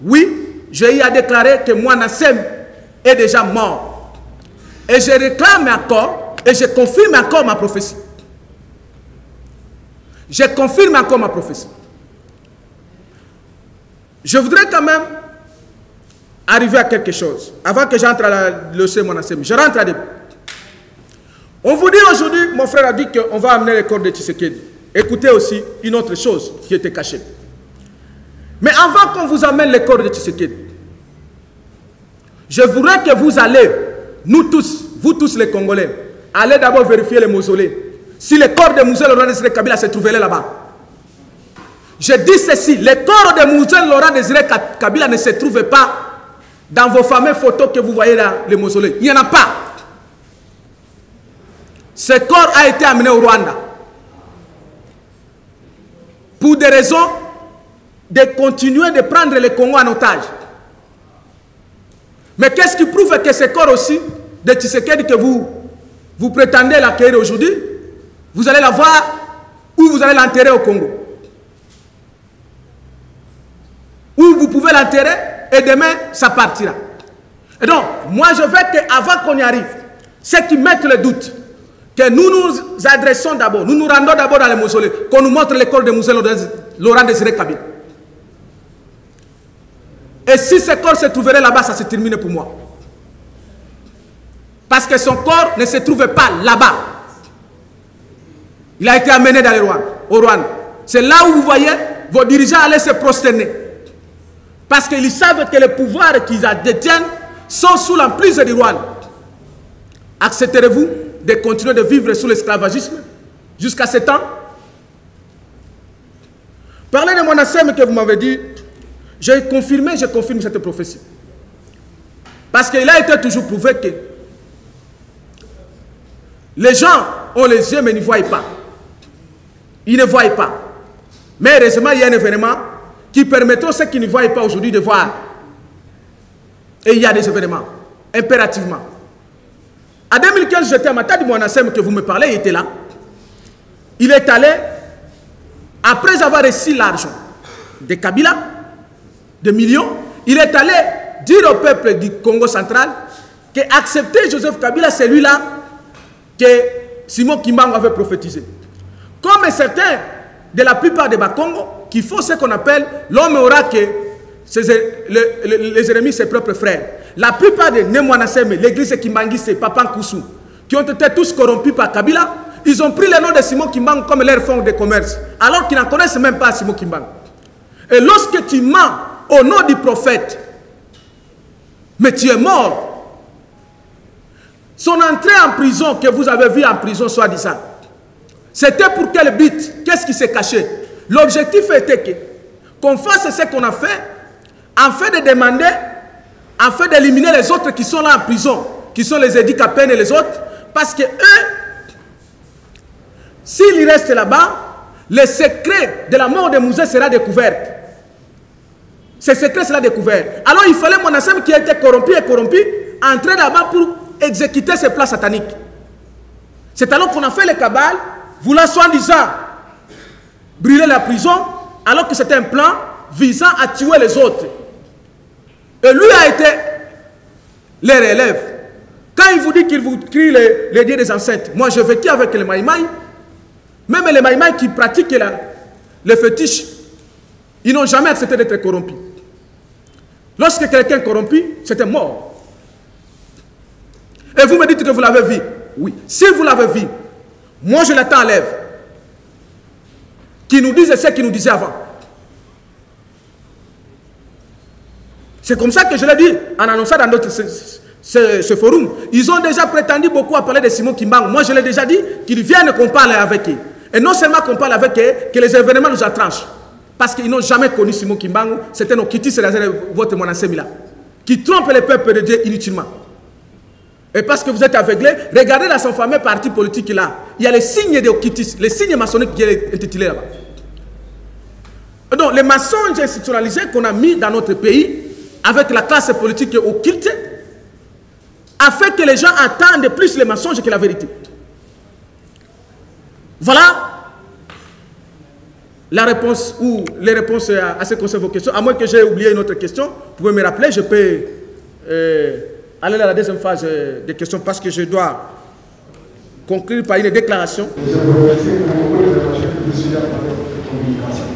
oui, j'ai eu à déclarer que Mwanaseme est déjà mort. Et je réclame encore, et je confirme encore ma prophétie. Je confirme encore ma prophétie. Je voudrais quand même arriver à quelque chose, avant que j'entre à le dossier Mwanaseme. Je rentre à des... On vous dit aujourd'hui, mon frère a dit qu'on va amener le corps de Tshisekedi. Écoutez aussi une autre chose qui était cachée. Mais avant qu'on vous amène le corps de Tshisekedi, je voudrais que vous allez, nous tous, vous tous les Congolais, allez d'abord vérifier les mausolées. Si le corps de Moussa Laurent Désiré Kabila se trouvait là-bas. Je dis ceci, le corps de Moussa Laurent Désiré Kabila ne se trouvait pas dans vos fameuses photos que vous voyez dans les mausolées. Il n'y en a pas. Ce corps a été amené au Rwanda. Pour des raisons de continuer de prendre le Congo en otage. Mais qu'est-ce qui prouve que ce corps aussi de Tshisekedi que vous prétendez l'accueillir aujourd'hui, vous allez l'avoir ou vous allez l'enterrer au Congo? Ou vous pouvez l'enterrer et demain ça partira. Et donc, moi je veux qu'avant qu'on y arrive, ceux qui mettent le doute, que nous nous adressons d'abord, nous nous rendons d'abord dans les mausolées, qu'on nous montre le corps de Moussa Laurent Désiré Kabila. Et si ce corps se trouverait là-bas, ça se termine pour moi. Parce que son corps ne se trouvait pas là-bas. Il a été amené dans au Rwanda. C'est là où vous voyez vos dirigeants aller se prosterner. Parce qu'ils savent que les pouvoirs qu'ils détiennent sont sous l'emprise du Rwanda. Accepterez-vous de continuer de vivre sous l'esclavagisme jusqu'à ce temps? Parlez de Mwanaseme que vous m'avez dit, je confirme cette prophétie. Parce qu'il a été toujours prouvé que les gens ont les yeux mais ils ne voient pas. Ils ne voient pas. Mais heureusement, il y a un événement qui permettra à ceux qui ne voient pas aujourd'hui de voir. Et il y a des événements, impérativement. En 2015, j'étais à Matadi Mwanaseme que vous me parlez, il était là. Il est allé, après avoir reçu l'argent de Kabila, de millions, il est allé dire au peuple du Congo central qu'accepter Joseph Kabila, c'est lui-là que Simon Kimbangu avait prophétisé. Comme certains de la plupart des Bakongo, qui font ce qu'on appelle l'homme aura que les ennemis, ses propres frères. La plupart des Mwanaseme, l'église Kimbangi, c'est Papa Nkoussou, qui ont été tous corrompus par Kabila, ils ont pris le nom de Simon Kimbangu comme leur fonds de commerce, alors qu'ils n'en connaissent même pas Simon Kimbangu. Et lorsque tu mens au nom du prophète, mais tu es mort. Son entrée en prison, que vous avez vu en prison, soi-disant, c'était pour quel but? Qu'est-ce qui s'est caché? L'objectif était qu'on fasse ce qu'on a fait, en fait de demander, en fait d'éliminer les autres qui sont là en prison, qui sont les Edi Kapene et les autres, parce que eux, s'ils restent là-bas, le secret de la mort de Moussa sera découvert. Ce secret sera découvert. Alors il fallait Mwanaseme qui a été corrompu et corrompu, entrer là-bas pour exécuter ses plans sataniques. C'est alors qu'on a fait le cabal, voulant soi-disant brûler la prison, alors que c'était un plan visant à tuer les autres. Et lui a été les relève. Quand il vous dit qu'il vous crie les dieux des ancêtres, moi je vécu avec les Maïmaï, même les Maïmaï qui pratiquent le fétiche, ils n'ont jamais accepté d'être corrompus. Lorsque quelqu'un est corrompu, c'était mort. Et vous me dites que vous l'avez vu. Oui. Si vous l'avez vu, moi je l'attends à l'œuvre. Qui nous disent ce qu'il nous disait avant. C'est comme ça que je l'ai dit en annonçant dans ce forum. Ils ont déjà prétendu beaucoup à parler de Simon Kimbangu. Moi je l'ai déjà dit qu'ils viennent qu'on parle avec eux. Et non seulement qu'on parle avec eux, que les événements nous attranchent. Parce qu'ils n'ont jamais connu Simon Kimbangu. C'était nos Kitty, c'est votre Monassemila, qui trompe les peuples de Dieu inutilement. Et parce que vous êtes aveuglés, regardez dans son fameux parti politique là. Il y a les signes des Kitty, les signes maçonniques qui est intitulé là-bas. Donc, les mensonges institutionnalisés qu'on a mis dans notre pays, avec la classe politique occulte, a fait que les gens entendent plus les mensonges que la vérité. Voilà la réponse ou les réponses à ce qui concerne vos questions. À moins que j'ai oublié une autre question, vous pouvez me rappeler, je peux aller à la deuxième phase des questions parce que je dois conclure par une déclaration. Je vous remercie pour beaucoup de déclarations que vous suivez à travers votre communication.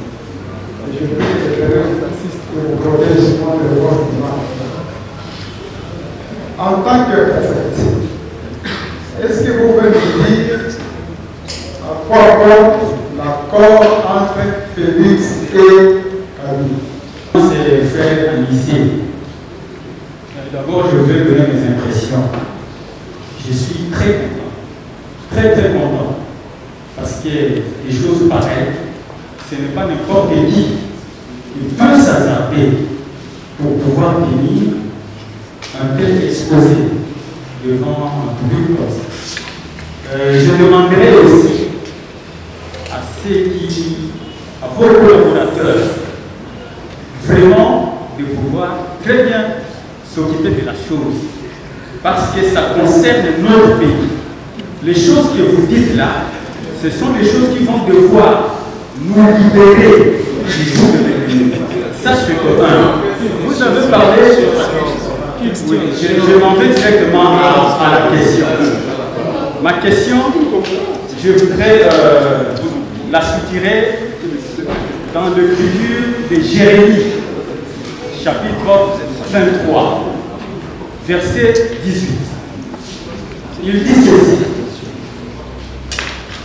Je veux que vous protégez souvent les forces du mal. En tant que est-ce que vous pouvez nous dire à quoi compte l'accord entre Félix et Kabila? C'est fait à lycée. D'abord, je vais donner mes impressions. Je suis très content. Très content. Parce que des choses pareilles, ce n'est pas n'importe qui peut s'hasarder pour pouvoir tenir un tel exposé devant un public comme ça. Je demanderai aussi à vos collaborateurs vraiment de pouvoir très bien s'occuper de la chose parce que ça concerne notre pays. Les choses que vous dites là, ce sont des choses qui vont devoir nous libérer du jour de l'ennemi. Ça, c'est que vous avez parlé oui, je m'en vais directement à la question. Ma question, je voudrais la soutirer dans l'écriture de Jérémie, chapitre 23, verset 18. Il dit ceci.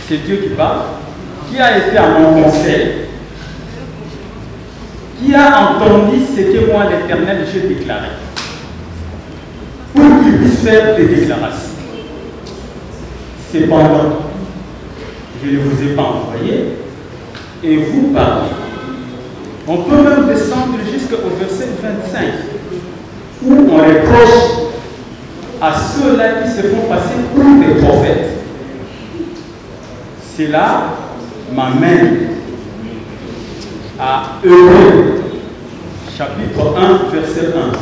C'est Dieu qui parle, qui a été à mon conseil, qui a entendu ce que moi, l'Éternel, j'ai déclaré, pour qu'il puisse faire des déclarations. Cependant, je ne vous ai pas envoyé, et vous parlez. On peut même descendre jusqu'au verset 25, où on reproche à ceux-là qui se font passer pour des prophètes. Cela m'amène à Hébreux, chapitre 1, verset 1.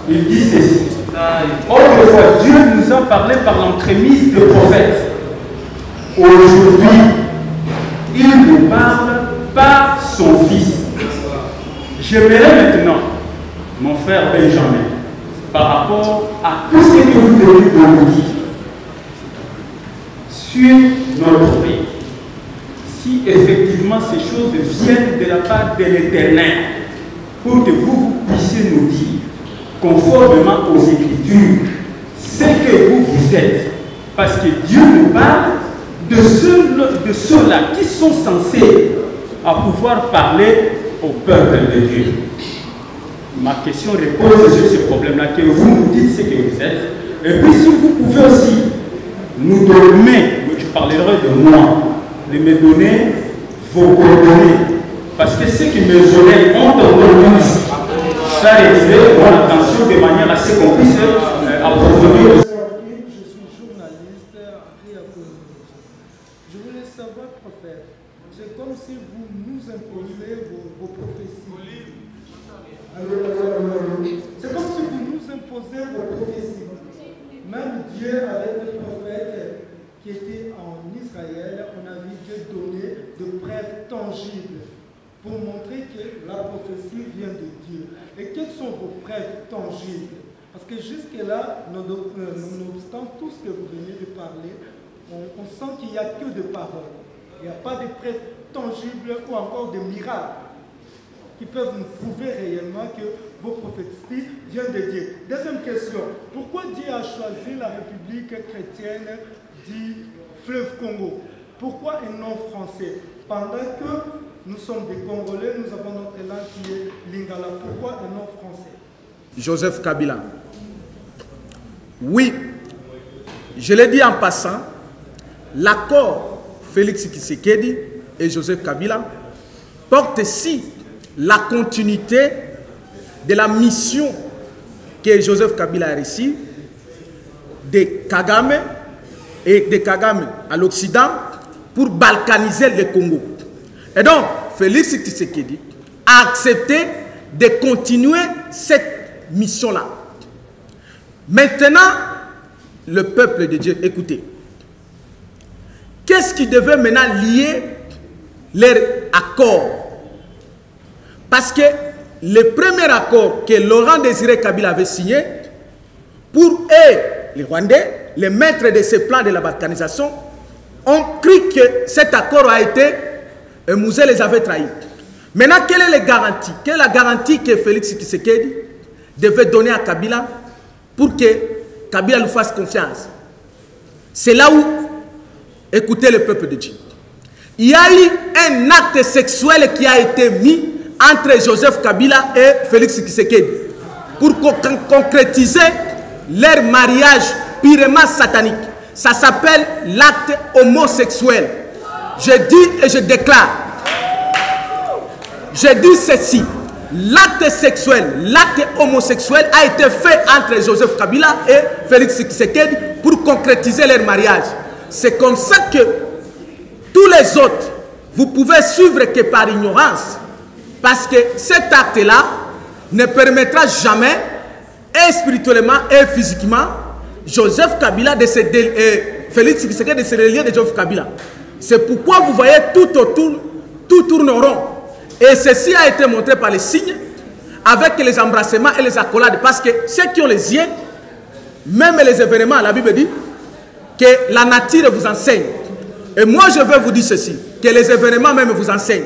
Il dit ceci. Autrefois, Dieu nous a parlé par l'entremise de prophètes. Aujourd'hui, il nous parle par son Fils. J'aimerais maintenant, mon frère Benjamin, par rapport à tout ce que vous venez de nous dire sur notre pays, si effectivement ces choses viennent de la part de l'Éternel, pour que vous puissiez nous dire, conformément aux Écritures, ce que vous êtes, parce que Dieu nous parle de ceux-là qui sont censés à pouvoir parler au peuple de Dieu. Ma question repose sur ce problème-là, que vous nous dites ce que vous êtes, et puis si vous pouvez aussi nous donner, je parlerai de moi, de me donner vos coordonnées, parce que ce que mes oreilles ont entendu ici, ça a réservé mon attention de manière à ce qu'on puisse approfondir. Je suis journaliste et apologiste. Je voulais savoir, prophète, c'est comme si vous nous imposez vos prophéties. C'est comme si vous nous imposez vos prophéties. Même Dieu, avec le prophète qui était en Israël, on a vu Dieu donner de preuves tangibles pour montrer que la prophétie vient de Dieu. Et quelles sont vos preuves tangibles? Parce que jusque-là, nonobstant tout ce que vous venez de parler, on sent qu'il n'y a que de paroles. Il n'y a pas de preuves tangibles ou encore de miracles qui peuvent nous prouver réellement que vos prophéties viennent de Dieu. Deuxième question, pourquoi Dieu a choisi la République chrétienne du fleuve Congo? Pourquoi un nom français? Pendant que nous sommes des Congolais, nous avons notre langue qui est Lingala. Pourquoi un nom français? Joseph Kabila. Oui, je l'ai dit en passant, l'accord Félix Tshisekedi et Joseph Kabila porte ici la continuité de la mission que Joseph Kabila a reçue de Kagame et de Kagame à l'Occident pour balkaniser le Congo. Et donc, Félix Tshisekedi a accepté de continuer cette mission-là. Maintenant, le peuple de Dieu, écoutez, qu'est-ce qui devait maintenant lier leur accord? Parce que le premier accord que Laurent Désiré Kabila avait signé, pour eux, les Rwandais, les maîtres de ce plan de la balkanisation, ont cru que cet accord a été, Mouzé les avait trahis. Maintenant, quelle est la garantie? Quelle est la garantie que Félix Tshisekedi devait donner à Kabila pour que Kabila lui fasse confiance? C'est là où, écoutez le peuple de Dieu, il y a eu un acte sexuel qui a été mis entre Joseph Kabila et Félix Tshisekedi pour concrétiser leur mariage purement satanique. Ça s'appelle l'acte homosexuel. Je dis et je déclare, je dis ceci, l'acte sexuel, l'acte homosexuel a été fait entre Joseph Kabila et Félix Tshisekedi pour concrétiser leur mariage. C'est comme ça que tous les autres, vous pouvez suivre que par ignorance, parce que cet acte-là ne permettra jamais, et spirituellement et physiquement, Joseph Kabila de se Félix Tshisekedi de se relier de Joseph Kabila. C'est pourquoi vous voyez tout autour, tout tourne rond. Et ceci a été montré par les signes, avec les embrassements et les accolades, parce que ceux qui ont les yeux, même les événements, la Bible dit que la nature vous enseigne. Et moi je veux vous dire ceci, que les événements même vous enseignent.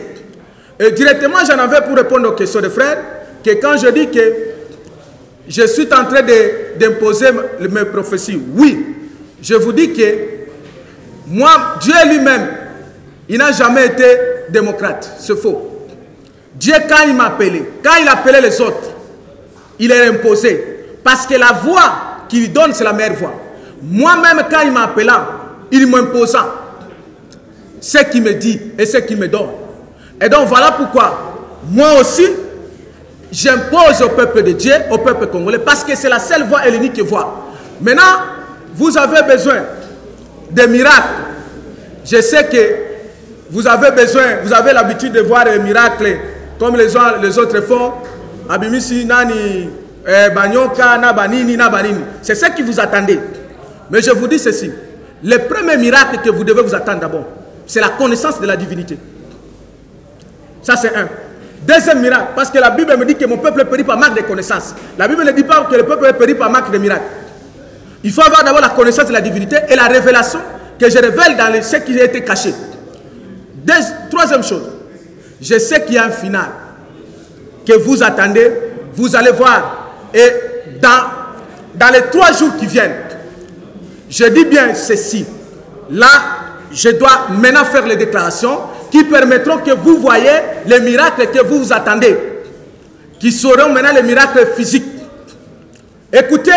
Et directement j'en avais pour répondre aux questions des frères, que quand je dis que je suis en train d'imposer mes prophéties, oui, je vous dis que moi, Dieu lui-même, il n'a jamais été démocrate, c'est faux. Dieu, quand il m'a appelé, quand il appelait les autres, il est imposé. Parce que la voix qu'il donne, c'est la meilleure voix. Moi-même, quand il m'a appelé, il m'imposa ce qu'il me dit et ce qu'il me donne. Et donc, voilà pourquoi, moi aussi, j'impose au peuple de Dieu, au peuple congolais, parce que c'est la seule voix et l'unique voix. Maintenant, vous avez besoin de miracles. Je sais que vous avez besoin, vous avez l'habitude de voir des miracles comme les autres font. Abimisi, Nani, Banyoka, Nabanini, Nabanini. C'est ce que vous attendez. Mais je vous dis ceci. Le premier miracle que vous devez vous attendre d'abord, c'est la connaissance de la divinité. Ça, c'est un. Deuxième miracle, parce que la Bible me dit que mon peuple périt par manque de connaissance. La Bible ne dit pas que le peuple périt par manque de miracles. Il faut avoir d'abord la connaissance de la divinité et la révélation que je révèle dans ce qui a été caché. Troisième chose, je sais qu'il y a un final que vous attendez, vous allez voir. Et dans les 3 jours qui viennent, je dis bien ceci. Là, je dois maintenant faire les déclarations qui permettront que vous voyez les miracles que vous vous attendez, qui seront maintenant les miracles physiques. Écoutez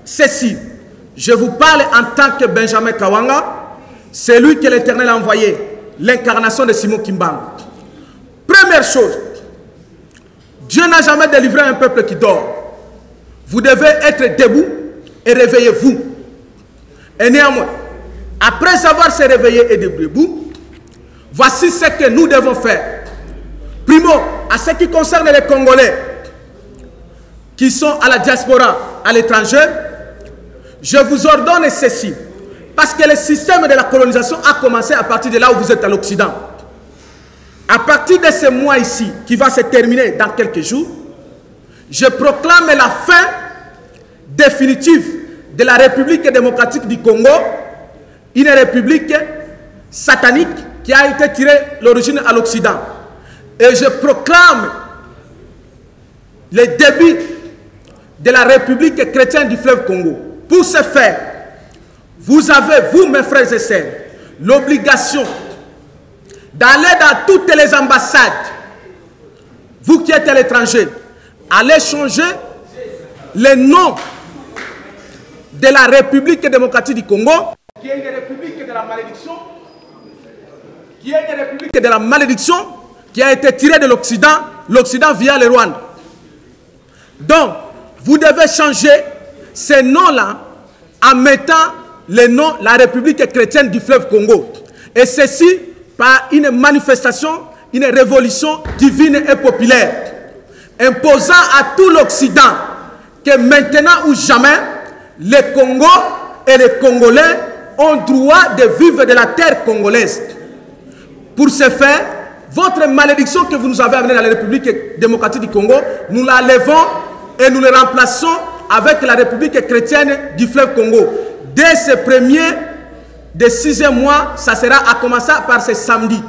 ceci, je vous parle en tant que Benjamin Kawanga, c'est lui que l'Éternel a envoyé, l'incarnation de Simon Kimbangu. Première chose, Dieu n'a jamais délivré un peuple qui dort. Vous devez être debout et réveillez-vous. Et néanmoins, après avoir se réveillé et debout, voici ce que nous devons faire. Primo, à ce qui concerne les Congolais qui sont à la diaspora, à l'étranger, je vous ordonne ceci. Parce que le système de la colonisation a commencé à partir de là où vous êtes à l'Occident. À partir de ce mois ici, qui va se terminer dans quelques jours, je proclame la fin définitive de la République démocratique du Congo, une république satanique qui a été tirée l'origine à l'Occident. Et je proclame le début de la République chrétienne du fleuve Congo. Pour ce faire, vous avez, vous mes frères et sœurs, l'obligation d'aller dans toutes les ambassades, vous qui êtes à l'étranger, allez changer le nom de la République démocratique du Congo, qui est une république de la malédiction, qui a été tiré de l'Occident via le Rwanda. Donc, vous devez changer ces noms-là en mettant le nom la République chrétienne du fleuve Congo. Et ceci par une manifestation, une révolution divine et populaire, imposant à tout l'Occident que maintenant ou jamais, les Congos et les Congolais ont droit de vivre de la terre congolaise. Pour ce faire, votre malédiction que vous nous avez amenée dans la République démocratique du Congo, nous la levons et nous la remplaçons avec la République chrétienne du fleuve Congo. Dès ce premier de 6e mois, ça sera à commencer par ce samedi.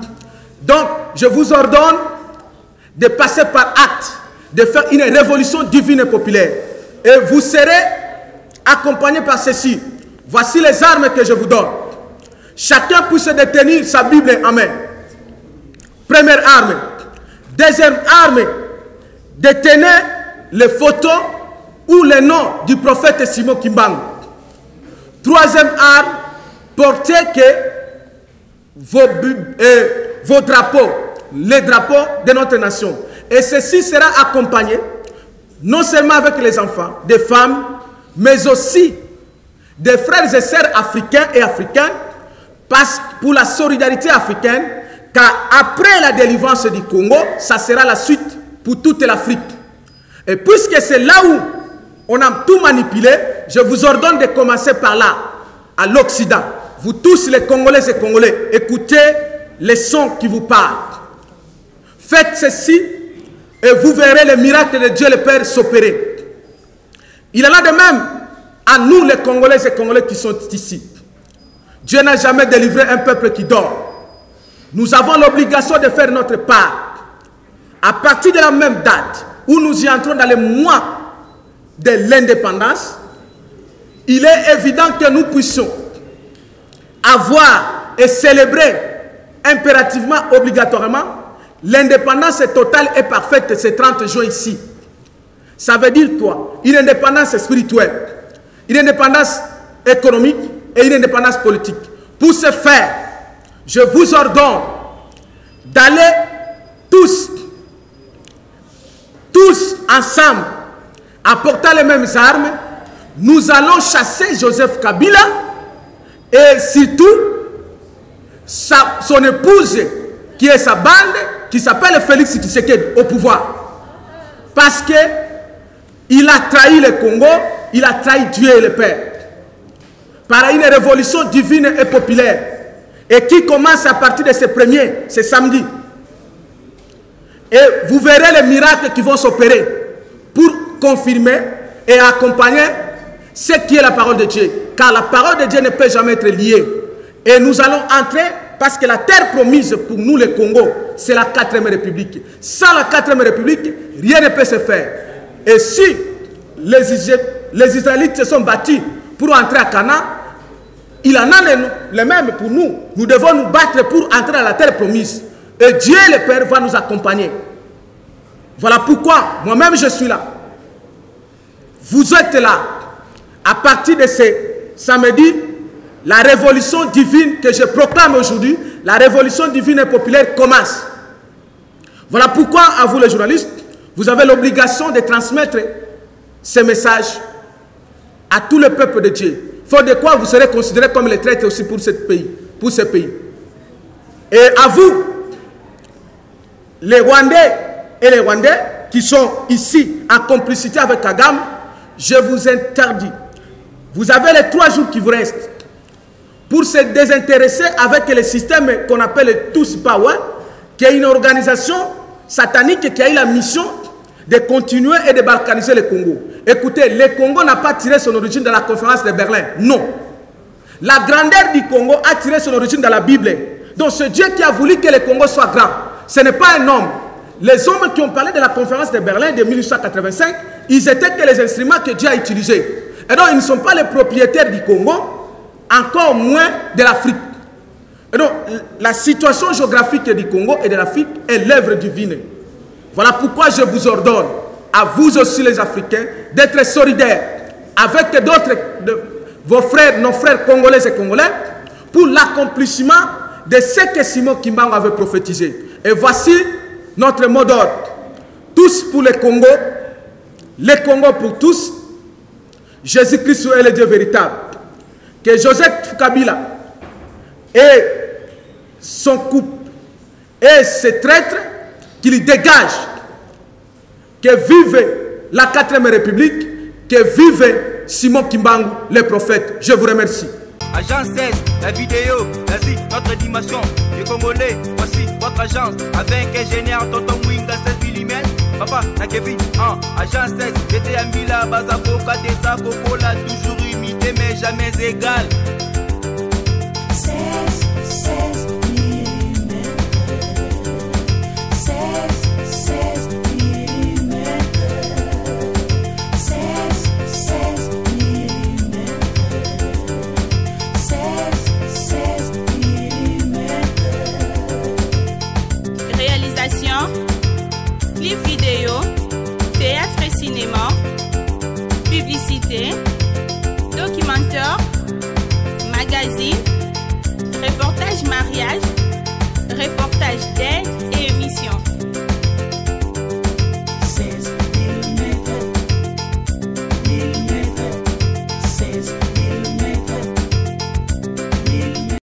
Donc, je vous ordonne de passer par acte, de faire une révolution divine et populaire. Et vous serez accompagné par ceci. Voici les armes que je vous donne. Chacun puisse détenir sa Bible en main. Première arme. Deuxième arme, détenez les photos ou les noms du prophète Simon Kimbangu. Troisième arme, portez que vos drapeaux, les drapeaux de notre nation. Et ceci sera accompagné non seulement avec les enfants, des femmes, mais aussi des frères et sœurs africains et africaines, parce pour la solidarité africaine, car après la délivrance du Congo, ça sera la suite pour toute l'Afrique. Et puisque c'est là où on a tout manipulé, je vous ordonne de commencer par là, à l'Occident. Vous tous les Congolais et Congolais, écoutez les sons qui vous parlent. Faites ceci et vous verrez le miracle de Dieu le Père s'opérer. Il en a de même à nous les Congolais et Congolais qui sont ici. Dieu n'a jamais délivré un peuple qui dort. Nous avons l'obligation de faire notre part. À partir de la même date où nous y entrons dans les mois de l'indépendance, il est évident que nous puissions avoir et célébrer impérativement, obligatoirement, l'indépendance totale et parfaite ce 30 juin ici. Ça veut dire quoi? Une indépendance spirituelle, une indépendance économique et une indépendance politique. Pour ce faire, je vous ordonne d'aller tous ensemble, en portant les mêmes armes. Nous allons chasser Joseph Kabila et surtout son épouse qui est sa bande, qui s'appelle Félix Tshisekedi au pouvoir. Parce qu'il a trahi le Congo, il a trahi Dieu et le Père. Par une révolution divine et populaire. Et qui commence à partir de ce samedi. Et vous verrez les miracles qui vont s'opérer pour confirmer et accompagner ce qui est la parole de Dieu. Car la parole de Dieu ne peut jamais être liée. Et nous allons entrer parce que la terre promise pour nous les Congo, c'est la 4e République. Sans la 4e République, rien ne peut se faire. Et si les Israélites se sont battus pour entrer à Canaan, il en a les mêmes pour nous. Nous devons nous battre pour entrer dans la terre promise. Et Dieu le Père va nous accompagner. Voilà pourquoi moi-même je suis là. Vous êtes là. À partir de ce samedi, la révolution divine que je proclame aujourd'hui, la révolution divine et populaire commence. Voilà pourquoi, à vous les journalistes, vous avez l'obligation de transmettre ces messages à tout le peuple de Dieu. Faute de quoi vous serez considérés comme les traîtres aussi pour ce pays. Et à vous, les Rwandais et les Rwandais qui sont ici en complicité avec Kagame, je vous interdis. Vous avez les 3 jours qui vous restent pour se désintéresser avec le système qu'on appelle le Tutsi Power, qui est une organisation satanique qui a eu la mission de continuer et de balkaniser le Congo. Écoutez, le Congo n'a pas tiré son origine dans la conférence de Berlin. Non. La grandeur du Congo a tiré son origine dans la Bible. Donc c'est Dieu qui a voulu que le Congo soit grand. Ce n'est pas un homme. Les hommes qui ont parlé de la conférence de Berlin de 1885, ils étaient que les instruments que Dieu a utilisés. Et donc ils ne sont pas les propriétaires du Congo, encore moins de l'Afrique. Et donc la situation géographique du Congo et de l'Afrique est l'œuvre divine. Voilà pourquoi je vous ordonne, à vous aussi les Africains, d'être solidaires avec d'autres de vos frères, nos frères congolais et congolais, pour l'accomplissement de ce que Simon Kimbangu avait prophétisé. Et voici notre mot d'ordre. Tous pour le Congo pour tous. Jésus-Christ est le Dieu véritable. Que Joseph Kabila et son couple et ses traîtres qu'il dégage, que vive la 4e République, que vive Simon Kimbangu, le prophète. Je vous remercie. Agence 16, la vidéo, vas-y, notre dimension. Les Congolais, voici votre agence. Avec ingénieur Tonton Mwinga 7 mm. Papa, na Kevin, agence 16, j'étais à Mila, Bazako, Kadesa, Kokola, toujours imité, mais jamais égal. 16 mm. 16 mm. 16 mm. 16 mm. Réalisation, clip vidéo, théâtre et cinéma, publicité, documentaire, magazine,